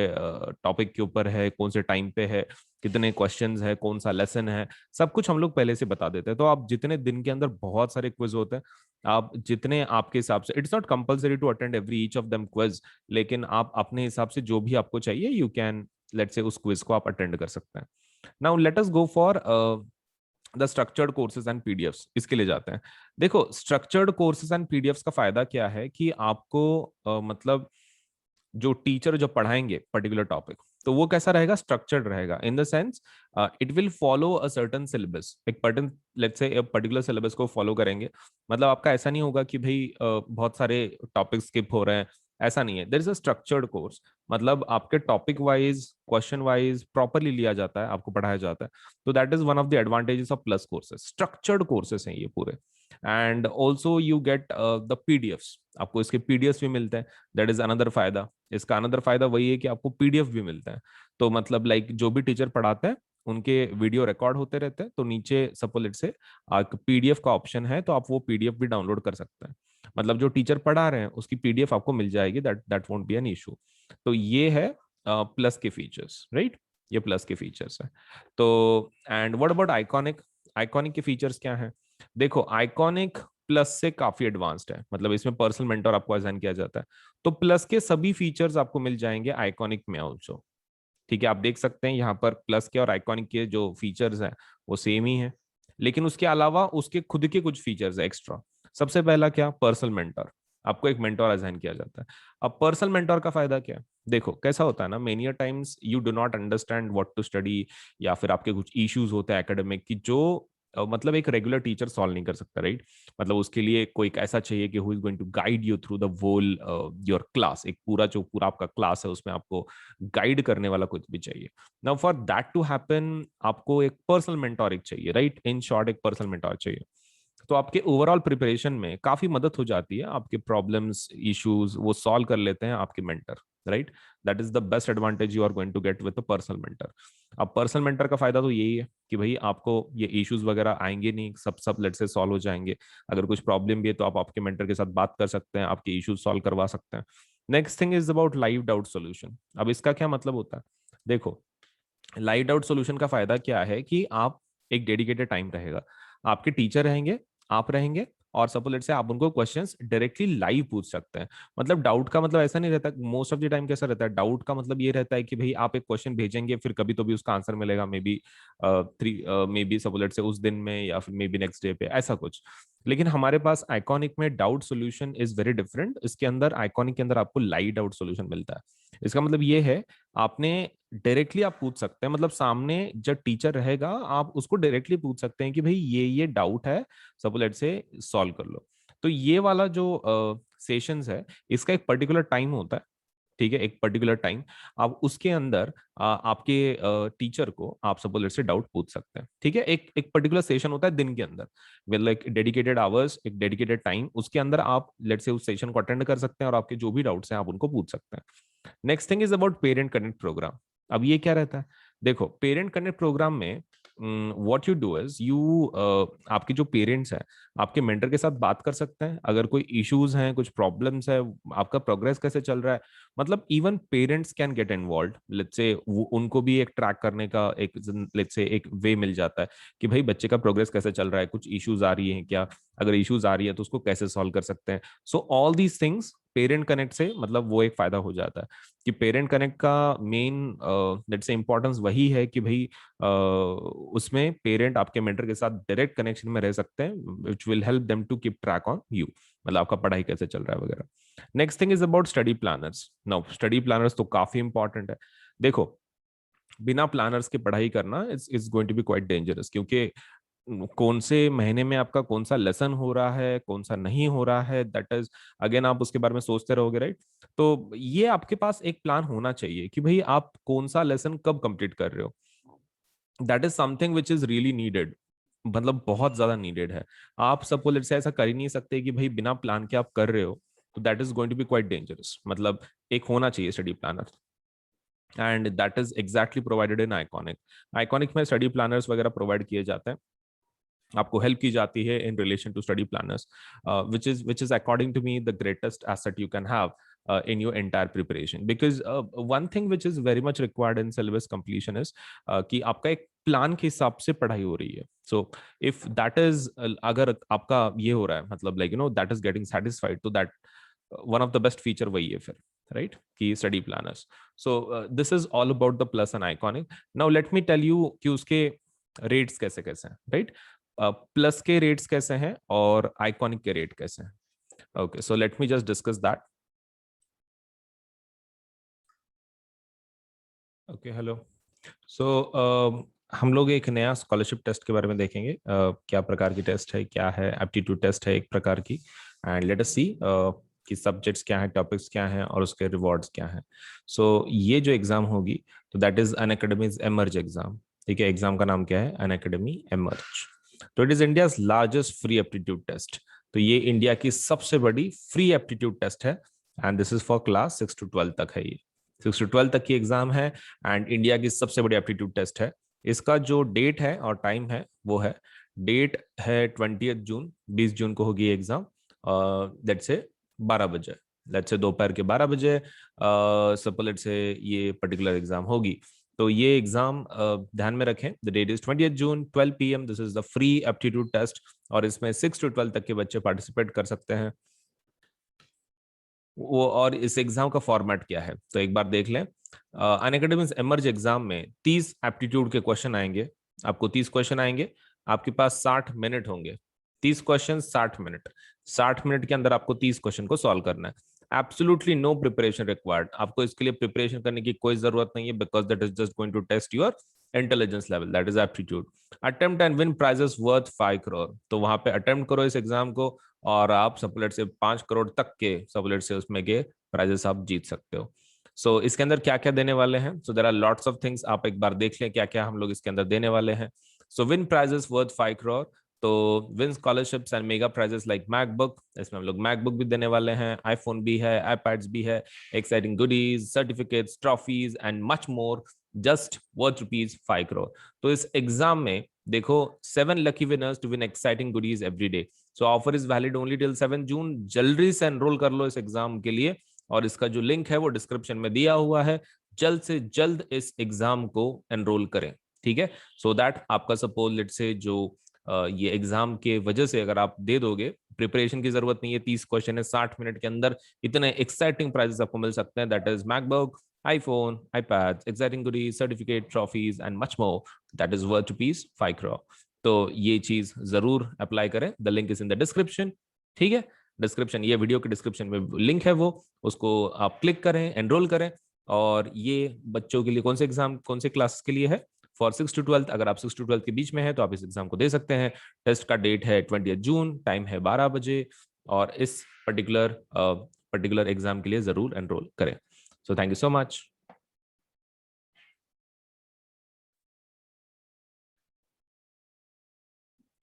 टॉपिक के ऊपर है, कौन से टाइम पे है, कितने क्वेश्चंस है, कौन सा लेसन है, सब कुछ हम लोग पहले से बता देते हैं। तो आप जितने दिन के अंदर बहुत सारे क्विज होते हैं, आप जितने आपके हिसाब से, it's not compulsory to attend every each of them quiz, लेकिन आप अपने हिसाब से जो भी आपको चाहिए यू कैन लेट्स से उस क्विज को आप अटेंड कर सकते हैं। Now let us go for the structured courses and PDFs, इसके लिए जाते हैं। देखो स्ट्रक्चर्ड कोर्सेज एंड पीडीएफ्स का फायदा क्या है कि आपको मतलब जो टीचर जो पढ़ाएंगे पर्टिकुलर टॉपिक, तो वो कैसा रहेगा, स्ट्रक्चर्ड रहेगा, in the sense it will follow a certain syllabus, एक पर्टन लेट्स से पर्टिकुलर सिलेबस को फॉलो करेंगे। मतलब आपका ऐसा नहीं होगा कि भाई बहुत सारे टॉपिक स्किप हो रहे हैं, ऐसा नहीं है। There is a structured course, मतलब आपके topic wise question wise properly लिया जाता है, आपको पढ़ाया जाता है। तो that is one of the advantages of plus courses, structured courses हैं ये पूरे। And also you get the PDFs, आपको इसके पीडीएफ्स भी मिलते हैं, दैट इज अनदर फायदा। इसका अनदर फायदा वही है कि आपको पीडीएफ भी मिलते हैं। तो मतलब लाइक जो भी टीचर पढ़ाते हैं उनके वीडियो रिकॉर्ड होते रहते हैं, तो नीचे सपोज लेट से पीडीएफ का ऑप्शन है, तो आप वो पीडीएफ भी डाउनलोड कर सकते हैं। मतलब जो टीचर पढ़ा रहे हैं उसकी पीडीएफ आपको मिल जाएगी, that that won't be an issue. तो ये है प्लस के फीचर्स, राइट? ये प्लस के फीचर्स है। तो and what about iconic? Iconic के फीचर्स क्या हैं? देखो आइकॉनिक प्लस से काफी एडवांस्ड है, मतलब इसमें पर्सनल मेंटर आपको असाइन किया जाता है। तो प्लस के सभी फीचर्स आपको मिल जाएंगे आइकॉनिक में ऑल्सो। ठीक है, आप देख सकते हैं यहाँ पर प्लस के और आइकॉनिक के जो फीचर्स हैं वो सेम ही है, लेकिन उसके अलावा उसके खुद के कुछ फीचर्स है एक्स्ट्रा। सबसे पहला क्या, पर्सनल मेंटर। आपको एक मेंटोर असाइन किया जाता है। अब पर्सनल मेंटोर का फायदा क्या है, देखो कैसा होता है ना, many times you do not understand what to study, या फिर आपके कुछ इश्यूज होते हैं एकेडमिक की जो मतलब एक रेगुलर टीचर सॉल्व नहीं कर सकता, राइट। मतलब उसके लिए कोई एक ऐसा चाहिए कि who is going to guide you through the whole your class, एक पूरा जो पूरा आपका क्लास है उसमें आपको गाइड करने वाला कुछ भी चाहिए। Now for that to happen आपको एक पर्सनल मेंटोर चाहिए, राइट, इन शॉर्ट एक पर्सनल मेंटोर चाहिए। तो आपके ओवरऑल प्रिपरेशन में काफी मदद हो जाती है, आपके प्रॉब्लम्स इश्यूज वो सॉल्व कर लेते हैं आपके mentor, right. That is the best advantage you are going to get with a personal mentor. अब पर्सनल मेंटर का फायदा तो यही है कि भाई आपको ये इश्यूज वगैरह आएंगे नहीं, सब सब लेट से सॉल्व हो जाएंगे। अगर कुछ प्रॉब्लम भी है तो आप आपके मेंटर के साथ बात कर सकते हैं, आपके इश्यूज सॉल्व करवा सकते हैं। Next thing is about live doubt solution. अब इसका क्या मतलब होता है, देखो लाइट आउट सॉल्यूशन का फायदा क्या है कि आप एक डेडिकेटेड टाइम रहेगा, आपके टीचर रहेंगे, आप रहेंगे, और सपोज लेट से आप उनको क्वेश्चंस डायरेक्टली लाइव पूछ सकते हैं। मतलब डाउट का मतलब ऐसा नहीं रहता, मोस्ट ऑफ द टाइम कैसा रहता है, डाउट का मतलब ये रहता है कि भाई आप एक क्वेश्चन भेजेंगे, फिर कभी तो भी उसका आंसर मिलेगा, may be three, may be suppose let से उस दिन में या फिर मे बी नेक्स्ट डे पे, ऐसा कुछ। लेकिन हमारे पास आइकॉनिक में doubt solution is very different. इसके अंदर आइकॉनिक के अंदर आपको लाइव डाउट सोल्यूशन मिलता है। इसका मतलब ये है, आपने डायरेक्टली आप पूछ सकते हैं, मतलब सामने जब टीचर रहेगा आप उसको डायरेक्टली पूछ सकते हैं कि भाई ये डाउट है, सपोज लेट से सॉल्व कर लो। तो ये वाला जो सेशंस है इसका एक पर्टिकुलर टाइम होता है, ठीक है, एक पर्टिकुलर टाइम। आप उसके अंदर आपके टीचर को आप सपोज लेट से डाउट पूछ सकते हैं, ठीक है। एक एक पर्टिकुलर सेशन होता है दिन के अंदर, मतलब एक डेडिकेटेड आवर्स, एक डेडिकेटेड टाइम, उसके अंदर आप लेट से उस सेशन को अटेंड कर सकते हैं और आपके जो भी डाउट्स हैं आप उनको पूछ सकते हैं। Next thing is about parent connect programme. अब ये क्या रहता है, देखो पेरेंट कनेक्ट प्रोग्राम में what you do is you, आपके जो पेरेंट्स हैं आपके मेंटर के साथ बात कर सकते हैं, अगर कोई इश्यूज हैं, कुछ प्रॉब्लम्स है, आपका प्रोग्रेस कैसे चल रहा है। मतलब even parents can get involve, let's say उनको भी एक ट्रैक करने का एक लेट्स से एक वे मिल जाता है कि भाई बच्चे का प्रोग्रेस कैसे चल रहा है, कुछ इश्यूज आ रही हैं क्या, अगर इश्यूज आ रही है तो उसको कैसे सॉल्व कर सकते हैं। So all these things parent connect से मतलब वो एक फायदा हो जाता है कि पेरेंट कनेक्ट का मेन लेट्स से इंपॉर्टेंस वही है कि भाई उसमें पेरेंट आपके मेंटर के साथ डायरेक्ट कनेक्शन में रह सकते हैं, which will help them to keep track on you, मतलब आपका पढ़ाई कैसे चल रहा है वगैरह। Next thing is about study planners. Now study planners तो काफी इंपॉर्टेंट है। देखो बिना प्लानर्स के पढ़ाई करना is going to be quite dangerous, क्योंकि कौन से महीने में आपका कौन सा लेसन हो रहा है, कौन सा नहीं हो रहा है, दैट इज अगेन आप उसके बारे में सोचते रहोगे, राइट। तो ये आपके पास एक प्लान होना चाहिए कि भाई आप कौन सा लेसन कब कंप्लीट कर रहे हो। That is something which is really needed, मतलब बहुत ज्यादा नीडेड है। आप सपोज लेट्स से ऐसा कर ही नहीं सकते कि भाई बिना प्लान के आप कर रहे हो, तो that is going to be quite dangerous. मतलब एक होना चाहिए study planner, and that is exactly provided in Iconic. Iconic में स्टडी प्लानर्स वगैरह प्रोवाइड किए जाते हैं, आपको हेल्प की जाती है in relation to study planners, which is according to me the greatest asset you can have in your entire preparation, because one thing which is very much required in syllabus completion is कि आपका एक plan के हिसाब से पढ़ाई हो रही है। सो इफ दैट इज, अगर आपका ये हो रहा है मतलब like that is getting satisfied, तो that one of the best feature वही है फिर, राइट, कि study planners. So this is all about the plus and iconic. Now let me tell you कि उसके रेट्स कैसे कैसे हैं, राइट। प्लस के रेट्स कैसे हैं और आइकॉनिक के रेट कैसे हैं। Okay, so let me just discuss that. Okay, hello. सो हम लोग एक नया स्कॉलरशिप टेस्ट के बारे में देखेंगे, क्या प्रकार की टेस्ट है, क्या है, एप्टीट्यूड टेस्ट है एक प्रकार की, एंड लेट अस सी कि सब्जेक्ट्स क्या हैं, टॉपिक्स क्या हैं और उसके रिवॉर्ड्स क्या हैं। सो ये जो एग्जाम होगी तो that is Unacademy's Emerge exam, ठीक है। एग्जाम का नाम क्या है, अनअकैडमी एमर्ज। तो it is India's largest free aptitude test. तो ये इंडिया की सबसे बड़ी फ्री एप्टीट्यूड टेस्ट है, and this is for class 6 to 12 तक है। ये 6 to 12 तक की एग्जाम है, एंड इंडिया की सबसे बड़ी एप्टीट्यूड टेस्ट है। इसका जो डेट है और टाइम है वो है, डेट है 20 जून, 20 जून को होगी एग्जाम, लेट्स से 12 बजे, लेट्स से दोपहर के 12 बजे सपोज लेट्स से ये पर्टिकुलर एग्जाम होगी। तो ये एग्जाम ध्यान में रखें, the date is 20 June 12 PM, this is the free aptitude test, और इसमें 6 to 12 तक के बच्चे पार्टिसिपेट कर सकते हैं। वो और इस एग्जाम का फॉर्मेट क्या है तो एक बार देख लें। अनअकैडमी एमर्ज एग्जाम में 30 एप्टीट्यूड के क्वेश्चन आएंगे। आपको 30 क्वेश्चन आएंगे, आपके पास 60 मिनट होंगे। 30 क्वेश्चन 60 मिनट, 60 मिनट के अंदर आपको 30 क्वेश्चन को सॉल्व करना है। एब्सोल्युटली नो प्रिपरेशन रिक्वायर्ड, आपको इसके लिए प्रिपरेशन करने की कोई जरूरत नहीं है, because that is just going to test your intelligence level, that is aptitude. Attempt and win prizes worth 5 crore, तो वहां पे अटेम्प्ट करो इस एग्जाम को और आप सपोलेट से 5 करोड़ तक के सपोलेट से उसमें के प्राइजेस आप जीत सकते हो। सो इसके अंदर क्या क्या देने वाले हैं, so there are lots of things, आप एक बार देख लें क्या क्या हम लोग इसके अंदर देने वाले हैं। So win prizes worth 5 crore, तो win scholarships and mega prizes like MacBook, इसमें हम लोग मैकबुक भी देने वाले हैं, आईफोन भी है, आईपैड्स भी है, exciting goodies, certificates, trophies and much more, just worth ₹5 crore. तो इस एग्जाम में देखो 7 lucky winners to win exciting goodies every day. So offer is valid only till 7 June, जल्दी से एनरोल कर लो इस एग्जाम के लिए, और इसका जो लिंक है वो डिस्क्रिप्शन में दिया हुआ है। जल्द से जल्द इस एग्जाम को एनरोल करें, ठीक है, सो दैट आपका सपोज लेट से जो ये एग्जाम के वजह से अगर आप दे दोगे, प्रिपरेशन की जरूरत नहीं है, 30 क्वेश्चन है, 60 मिनट के अंदर इतने एक्साइटिंग प्राइजेस आपको मिल सकते हैं, that is MacBook, iPhone, iPads, exciting goodies, certificate, trophies, and much more. That is worth ₹5 crore. तो ये चीज जरूर अप्लाई करें, the link is in the description, ठीक है। डिस्क्रिप्शन, ये वीडियो के डिस्क्रिप्शन में लिंक है वो, उसको आप क्लिक करें, एनरोल करें। और ये बच्चों के लिए कौन से एग्जाम, कौन से क्लास के लिए है, फॉर 6 to 12, अगर आप 6 to 12 के बीच में है तो आप इस एग्जाम को दे सकते हैं। टेस्ट का डेट है 20 जून, टाइम है 12 बजे, और इस पर्टिकुलर एग्जाम के लिए जरूर एनरोल करें। So thank you so much.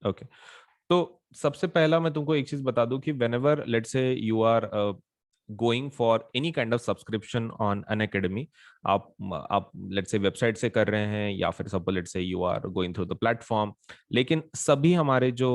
Okay. तो सबसे पहला मैं तुमको एक चीज बता दूं कि whenever let's say you are going for any kind of subscription on Unacademy, आप लेट्स से वेबसाइट से कर रहे हैं या फिर suppose let's say you are going through the platform, लेकिन सभी हमारे जो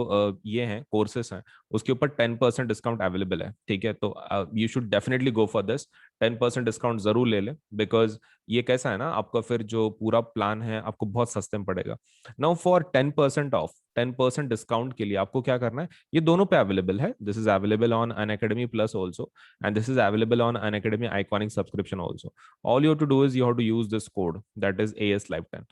ये हैं कोर्सेस हैं उसके ऊपर 10% डिस्काउंट अवेलेबल है, ठीक है। तो you should definitely go for this, 10% discount जरूर ले लें, बिकॉज ये कैसा है ना, आपका फिर जो पूरा प्लान है आपको बहुत सस्ते में पड़ेगा। नाउ फॉर 10% ऑफ, 10% डिस्काउंट के लिए आपको क्या करना है, ये दोनों पे अवेलेबल है, this is available on Unacademy plus also, and this is available on Unacademy Iconic subscription also. All you have to do is you have to use this code, that is AS Live 10.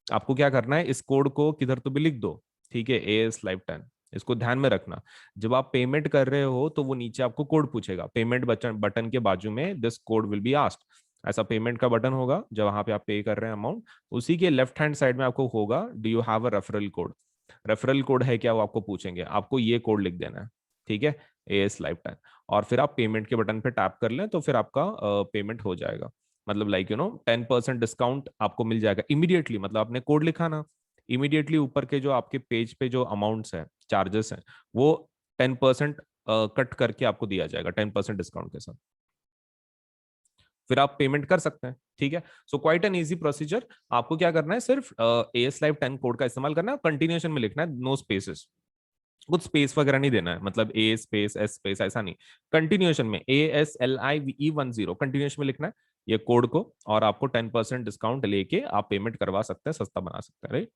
आपको क्या करना है, इस code को किधर तो भी लिख दो, ठीक है, AS Live 10, इसको ध्यान में रखना। जब आप पेमेंट कर रहे हो तो वो नीचे आपको कोड पूछेगा, पेमेंट बटन के बाजू में this code will be asked, ऐसा पेमेंट का बटन होगा जब वहां पे आप पे कर रहे हैं अमाउंट, उसी के लेफ्ट हैंड साइड में आपको होगा do you have a referral code, referral code है क्या वो आपको पूछेंगे, आपको ये कोड लिख देना है, ठीक है, AS Live 10, और फिर आप पेमेंट के बटन पे टैप कर लें तो फिर आपका पेमेंट हो जाएगा। मतलब लाइक 10% डिस्काउंट आपको मिल जाएगा इमीडिएटली, मतलब आपने कोड लिखा ना, इमीडिएटली ऊपर के जो आपके पेज पे जो अमाउंट्स हैं, चार्जेस हैं, वो 10% कट करके आपको दिया जाएगा 10% डिस्काउंट के साथ, फिर आप पेमेंट कर सकते हैं, ठीक है। So quite an easy procedure, आपको क्या करना है, सिर्फ AS Live 10 कोड का इस्तेमाल करना है, कंटिन्यूएशन में लिखना है, नो स्पेसेस, कुछ स्पेस वगैरह नहीं देना है, मतलब A स्पेस S स्पेस ऐसा नहीं, कंटिन्यूएशन में ASLIVE10 कंटिन्यूएशन में लिखना है ये कोड को, और आपको 10% डिस्काउंट लेके आप पेमेंट करवा सकते हैं, सस्ता बना सकते हैं, right.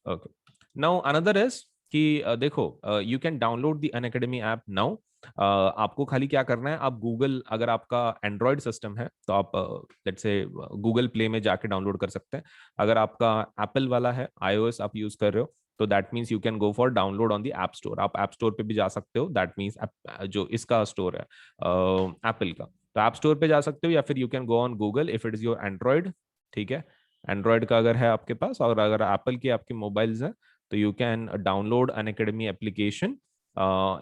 Okay, now another is कि देखो you can download the Unacademy app now. आपको खाली क्या करना है, आप गूगल, अगर आपका एंड्रॉयड सिस्टम है तो आप लेट्स से गूगल प्ले में जाके डाउनलोड कर सकते हैं, अगर आपका एप्पल वाला है, iOS आप यूज कर रहे हो, तो that means you can go for download on the app store, आप ऐप स्टोर पे भी जा सकते हो, दैट मीन्स जो इसका स्टोर है एप्पल का, तो ऐप स्टोर पे जा सकते हो, या फिर you can go on Google if it is your Android, ठीक है। एंड्रॉयड का अगर है आपके पास, और अगर एप्पल के आपके मोबाइल्स हैं तो you can download Unacademy application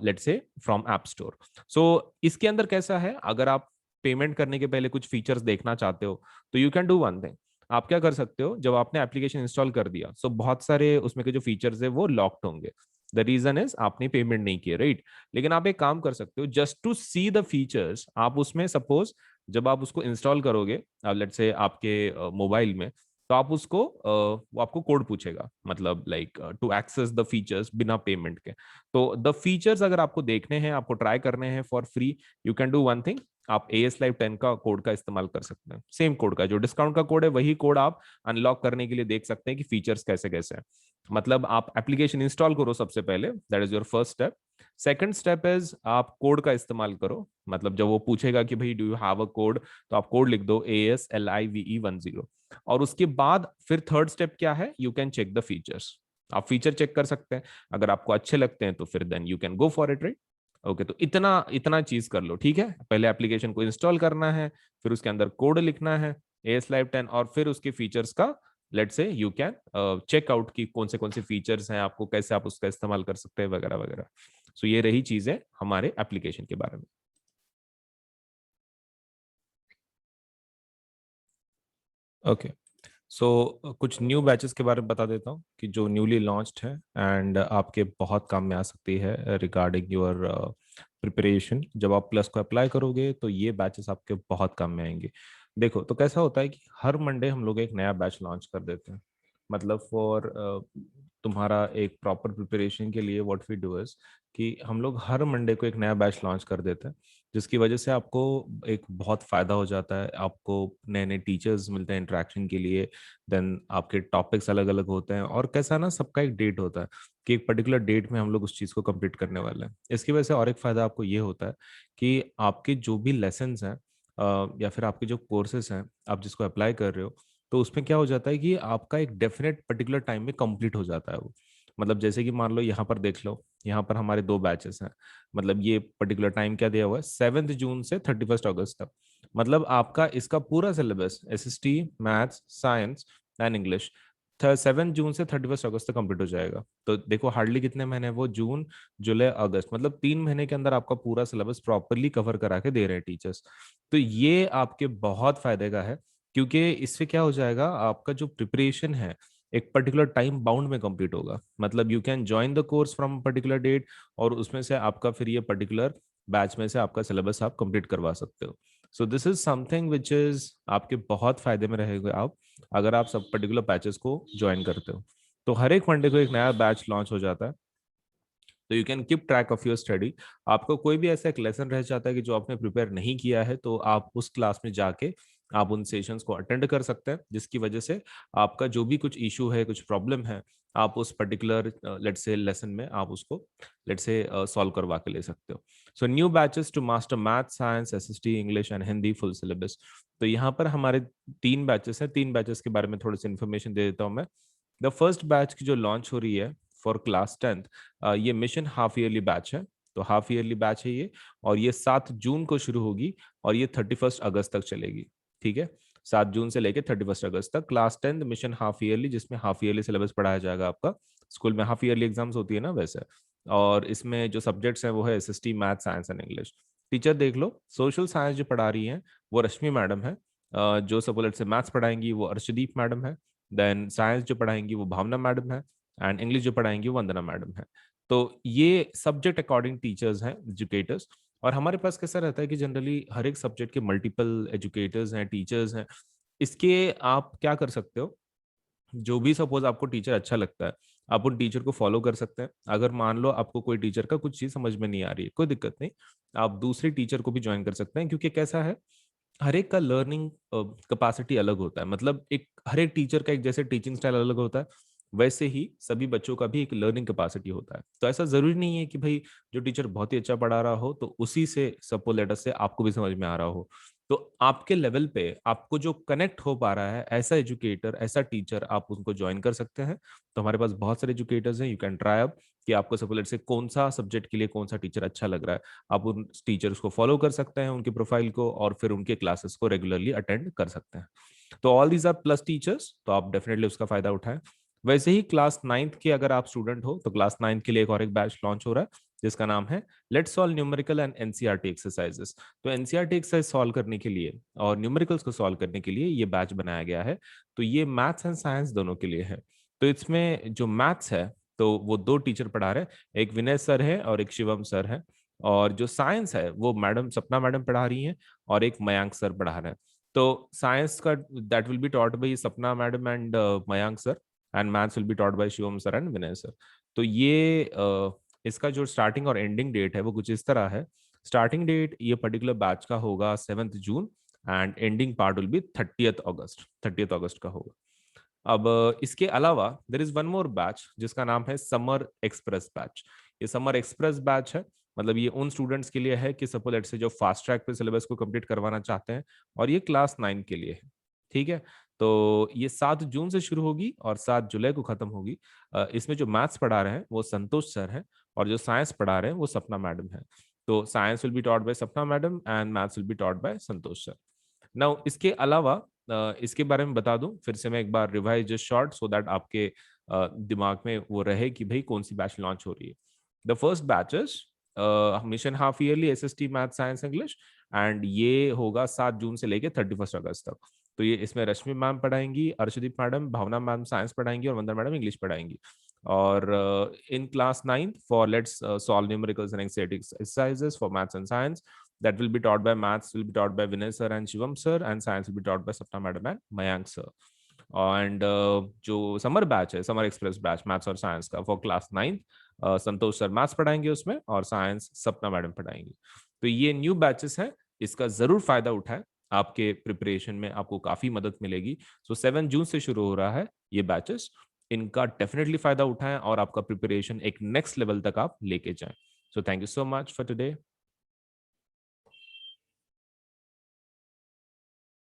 let's say from app store. So इसके अंदर कैसा है, अगर आप पेमेंट करने के पहले कुछ फीचर्स देखना चाहते हो तो you can do one thing, आप क्या कर सकते हो, जब आपने एप्लीकेशन इंस्टॉल कर दिया सो बहुत सारे उसमें के जो फीचर्स है वो लॉक्ड होंगे, द रीजन इज आपने पेमेंट नहीं किया, राइट। लेकिन आप एक काम कर सकते हो, just to see the features, आप उसमें सपोज जब आप उसको इंस्टॉल करोगे लेट्स से आपके मोबाइल में, तो आप उसको वो आपको कोड पूछेगा, मतलब like to access the features बिना पेमेंट के, तो द फीचर्स अगर आपको देखने हैं, आपको ट्राई करने हैं for free, you can do one thing, आप AS Live 10 का कोड का इस्तेमाल कर सकते हैं, सेम कोड का जो डिस्काउंट का कोड है वही कोड आप अनलॉक करने के लिए देख सकते हैं कि फीचर्स कैसे कैसे हैं। मतलब आप एप्लीकेशन इंस्टॉल करो सबसे पहले, that is your first step, second step is आप कोड का इस्तेमाल करो, मतलब जब वो पूछेगा कि भाई do you have a code, तो आप कोड लिख दो ASLIVE10। और उसके बाद फिर थर्ड स्टेप क्या है, you can check the features. आप फीचर चेक कर सकते हैं, अगर आपको अच्छे लगते हैं तो फिर then you can go for it, right. Okay, तो इतना इतना चीज कर लो, ठीक है। पहले एप्लीकेशन को इंस्टॉल करना है, फिर उसके अंदर कोड लिखना है ASLive10, और फिर उसके फीचर्स का लेट से यू कैन चेक आउट की कौन से फीचर्स हैं आपको, कैसे आप उसका इस्तेमाल कर सकते हैं वगैरह वगैरह। सो ये रही चीजें हमारे एप्लीकेशन के बारे में। ओके, सो कुछ न्यू बैचेस के बारे में बता देता हूँ कि जो न्यूली लॉन्च्ड है एंड आपके बहुत काम में आ सकती है रिगार्डिंग योर प्रिपरेशन। जब आप प्लस को अप्लाई करोगे तो ये बैचेस आपके बहुत काम में आएंगे। देखो, तो कैसा होता है कि हर मंडे हम लोग एक नया बैच लॉन्च कर देते हैं। मतलब फॉर तुम्हारा एक प्रॉपर प्रिपरेशन के लिए व्हाट वी डू इज कि हम लोग हर मंडे को एक नया बैच लॉन्च कर देते हैं, जिसकी वजह से आपको एक बहुत फायदा हो जाता है। आपको नए नए टीचर्स मिलते हैं इंटरेक्शन के लिए, देन आपके टॉपिक्स अलग अलग होते हैं, और कैसा ना सबका एक डेट होता है कि एक पर्टिकुलर डेट में हम लोग उस चीज़ को कंप्लीट करने वाले हैं। इसकी वजह से और एक फायदा आपको ये होता है कि आपके जो भी लेसन्स हैं या फिर आपके जो कोर्सेज हैं आप जिसको अप्लाई कर रहे हो, तो उसमें क्या हो जाता है कि आपका एक डेफिनेट पर्टिकुलर टाइम में कंप्लीट हो जाता है वो। मतलब जैसे कि मान लो यहाँ पर देख लो, यहाँ पर हमारे दो बैचेस हैं। मतलब ये पर्टिकुलर टाइम क्या दिया हुआ है, 7 जून से 31 अगस्त तक। मतलब आपका इसका पूरा syllabus SST, maths, science and English 7 जून से 31 अगस्त तक कंप्लीट हो जाएगा। तो देखो हार्डली कितने महीने हैं वो, जून, जुलाई, अगस्त, मतलब 3 महीने के अंदर आपका पूरा सिलेबस प्रॉपरली कवर करा के दे रहे हैं टीचर्स। तो ये आपके बहुत फायदे का है, क्योंकि इससे क्या हो जाएगा, आपका जो प्रिपरेशन है एक पर्टिकुलर टाइम बाउंड में कंप्लीट होगा। मतलब you can join the course from particular date, और उसमें से आपका फिर ये पर्टिकुलर बैच में से आपका सिलेबस आप कंप्लीट करवा सकते हो। सो this is something which is आपके बहुत फायदे में रहेगा आप, अगर आप सब पर्टिकुलर बैचेस को ज्वाइन करते हो। तो हर एक मंडे को एक नया बैच लॉन्च हो जाता है, तो you can keep track of your study. आपको कोई भी ऐसा एक लेसन रह जाता है कि जो आपने प्रिपेयर नहीं किया है, तो आप उस क्लास में जाके आप उन सेशंस को अटेंड कर सकते हैं, जिसकी वजह से आपका जो भी कुछ इशू है, कुछ प्रॉब्लम है, आप उस पर्टिकुलर लेट से लेसन में आप उसको लेट से सॉल्व करवा के ले सकते हो। So new batches to master math, science, SST, English and Hindi full syllabus. तो यहाँ पर हमारे 3 बैचेस हैं। 3 बैचेस के बारे में थोड़ी सी इन्फॉर्मेशन दे देता हूँ मैं। द फर्स्ट बैच की जो लॉन्च हो रही है फॉर क्लास 10th, ये मिशन हाफ ईयरली बैच है। तो हाफ ईयरली बैच है ये, और ये 7 जून को शुरू होगी और ये 31 अगस्त तक चलेगी। ठीक है, 7 जून से लेके 31 अगस्त तक class 10th mission half yearly, जिसमें हाफ ईयरली सिलेबस पढ़ाया जाएगा आपका। स्कूल में हाफ ईयरली एग्जाम्स होती है ना वैसे। और इसमें जो सब्जेक्ट्स हैं वो है SST, math, science and English. Teacher देख लो, सोशल साइंस जो पढ़ा रही हैं वो रश्मि मैडम है। जो सपोलेट से मैथ्स पढ़ाएंगी वो अर्शदीप मैडम है। देन साइंस जो पढ़ाएंगी वो भावना मैडम है। एंड इंग्लिश जो पढ़ाएंगी वो वंदना मैडम है। तो ये सब्जेक्ट अकॉर्डिंग टीचर्स हैं, एजुकेटर्स। और हमारे पास कैसा रहता है कि जनरली हर एक सब्जेक्ट के मल्टीपल एजुकेटर्स हैं, टीचर्स हैं। इसके आप क्या कर सकते हो, जो भी सपोज आपको टीचर अच्छा लगता है, आप उन टीचर को फॉलो कर सकते हैं। अगर मान लो आपको कोई टीचर का कुछ चीज समझ में नहीं आ रही है, कोई दिक्कत नहीं, आप दूसरे टीचर को भी ज्वाइन कर सकते हैं। क्योंकि कैसा है, हर एक का लर्निंग कैपेसिटी अलग होता है। मतलब एक हर एक टीचर का एक जैसे टीचिंग स्टाइल अलग होता है, वैसे ही सभी बच्चों का भी एक लर्निंग कैपेसिटी होता है। तो ऐसा जरूरी नहीं है कि भाई जो टीचर बहुत ही अच्छा पढ़ा रहा हो तो उसी से सपोज लेटर से आपको भी समझ में आ रहा हो। तो आपके लेवल पे आपको जो कनेक्ट हो पा रहा है, ऐसा एजुकेटर, ऐसा टीचर आप उनको ज्वाइन कर सकते हैं। तो हमारे पास बहुत सारे एजुकेटर्स हैं, यू कैन ट्राई अप कि आपको सपोज लेटर से कौन सा सब्जेक्ट के लिए कौन सा टीचर अच्छा लग रहा है। आप उन टीचर्स को फॉलो कर सकते हैं, उनके प्रोफाइल को, और फिर उनके क्लासेस को रेगुलरली अटेंड कर सकते हैं। तो all these are plus teachers, तो आप डेफिनेटली उसका फायदा उठाएं। वैसे ही क्लास 9th के अगर आप स्टूडेंट हो, तो क्लास 9th के लिए एक और एक बैच लॉन्च हो रहा है, जिसका नाम है let's solve numerical and NCERT exercises. तो NCERT एक्सरसाइज सॉल्व करने के लिए और न्यूमेरिकल्स को सॉल्व करने के लिए ये बैच बनाया गया है। तो ये मैथ्स एंड साइंस दोनों के लिए है। तो इसमें जो मैथ्स है तो वो दो टीचर पढ़ा रहे हैं, एक विनय सर है और एक शिवम सर है। और जो साइंस है वो मैडम सपना मैडम पढ़ा रही हैं, और एक मयांक सर पढ़ा रहे हैं। तो साइंस का that will be taught by Sapna madam and Mayank sir, and maths will be taught by Shivam sir and Vinay sir. तो ये इसका जो स्टार्टिंग और एंडिंग डेट है वो कुछ इस तरह है। स्टार्टिंग डेट ये पर्टिकुलर बैच का होगा 7 जून, and ending part will be 30th August, 30th अगस्त का होगा। अब इसके अलावा there is one more batch जिसका नाम है समर एक्सप्रेस बैच। ये समर एक्सप्रेस बैच है, मतलब ये उन स्टूडेंट्स के लिए है कि सपोज लेट्स से जो फास्ट ट्रैक पे सिलेबस को कंप्लीट करवाना चाहते हैं, और ये क्लास 9 के लिए है। ठीक है, तो ये 7 जून से शुरू होगी और 7 जुलाई को खत्म होगी। इसमें जो मैथ्स पढ़ा रहे हैं वो संतोष सर हैं, और जो साइंस पढ़ा रहे हैं वो सपना मैडम है। तो science will be taught by Sapna madam and maths will be taught by Santosh sir. Now इसके अलावा इसके बारे में बता दूं फिर से मैं एक बार, revise just short so that आपके दिमाग में वो रहे कि भाई कौन सी बैच लॉन्च हो रही है। The first batch is mission half yearly SST math science English, and ये होगा 7 जून से लेके 31 अगस्त तक। तो ये इसमें रश्मि मैम पढ़ाएंगी, अर्शदीप मैडम, भावना मैम साइंस पढ़ाएंगी और वंदना मैडम इंग्लिश पढ़ाएंगी। और in class 9th for let's solve numericals and exercises for maths and science, that will be taught by maths will be taught by Vinay sir and Shivam sir, and science will be taught by Sapna madam and Mayank sir. And जो summer batch है, summer express batch maths और science का for class 9th, Santosh sir maths पढ़ाएंगे उसमें, और science सपना madam पढ़ाएंगी। तो ये न्यू बैचेस हैं, इसका जरूर फायदा उठाएं, आपके प्रिपरेशन में आपको काफी मदद मिलेगी। सो 7 जून से शुरू हो रहा है ये बैचेस, इनका डेफिनेटली फायदा उठाएं और आपका प्रिपरेशन एक नेक्स्ट लेवल तक आप लेके जाएं। So thank you so much for today.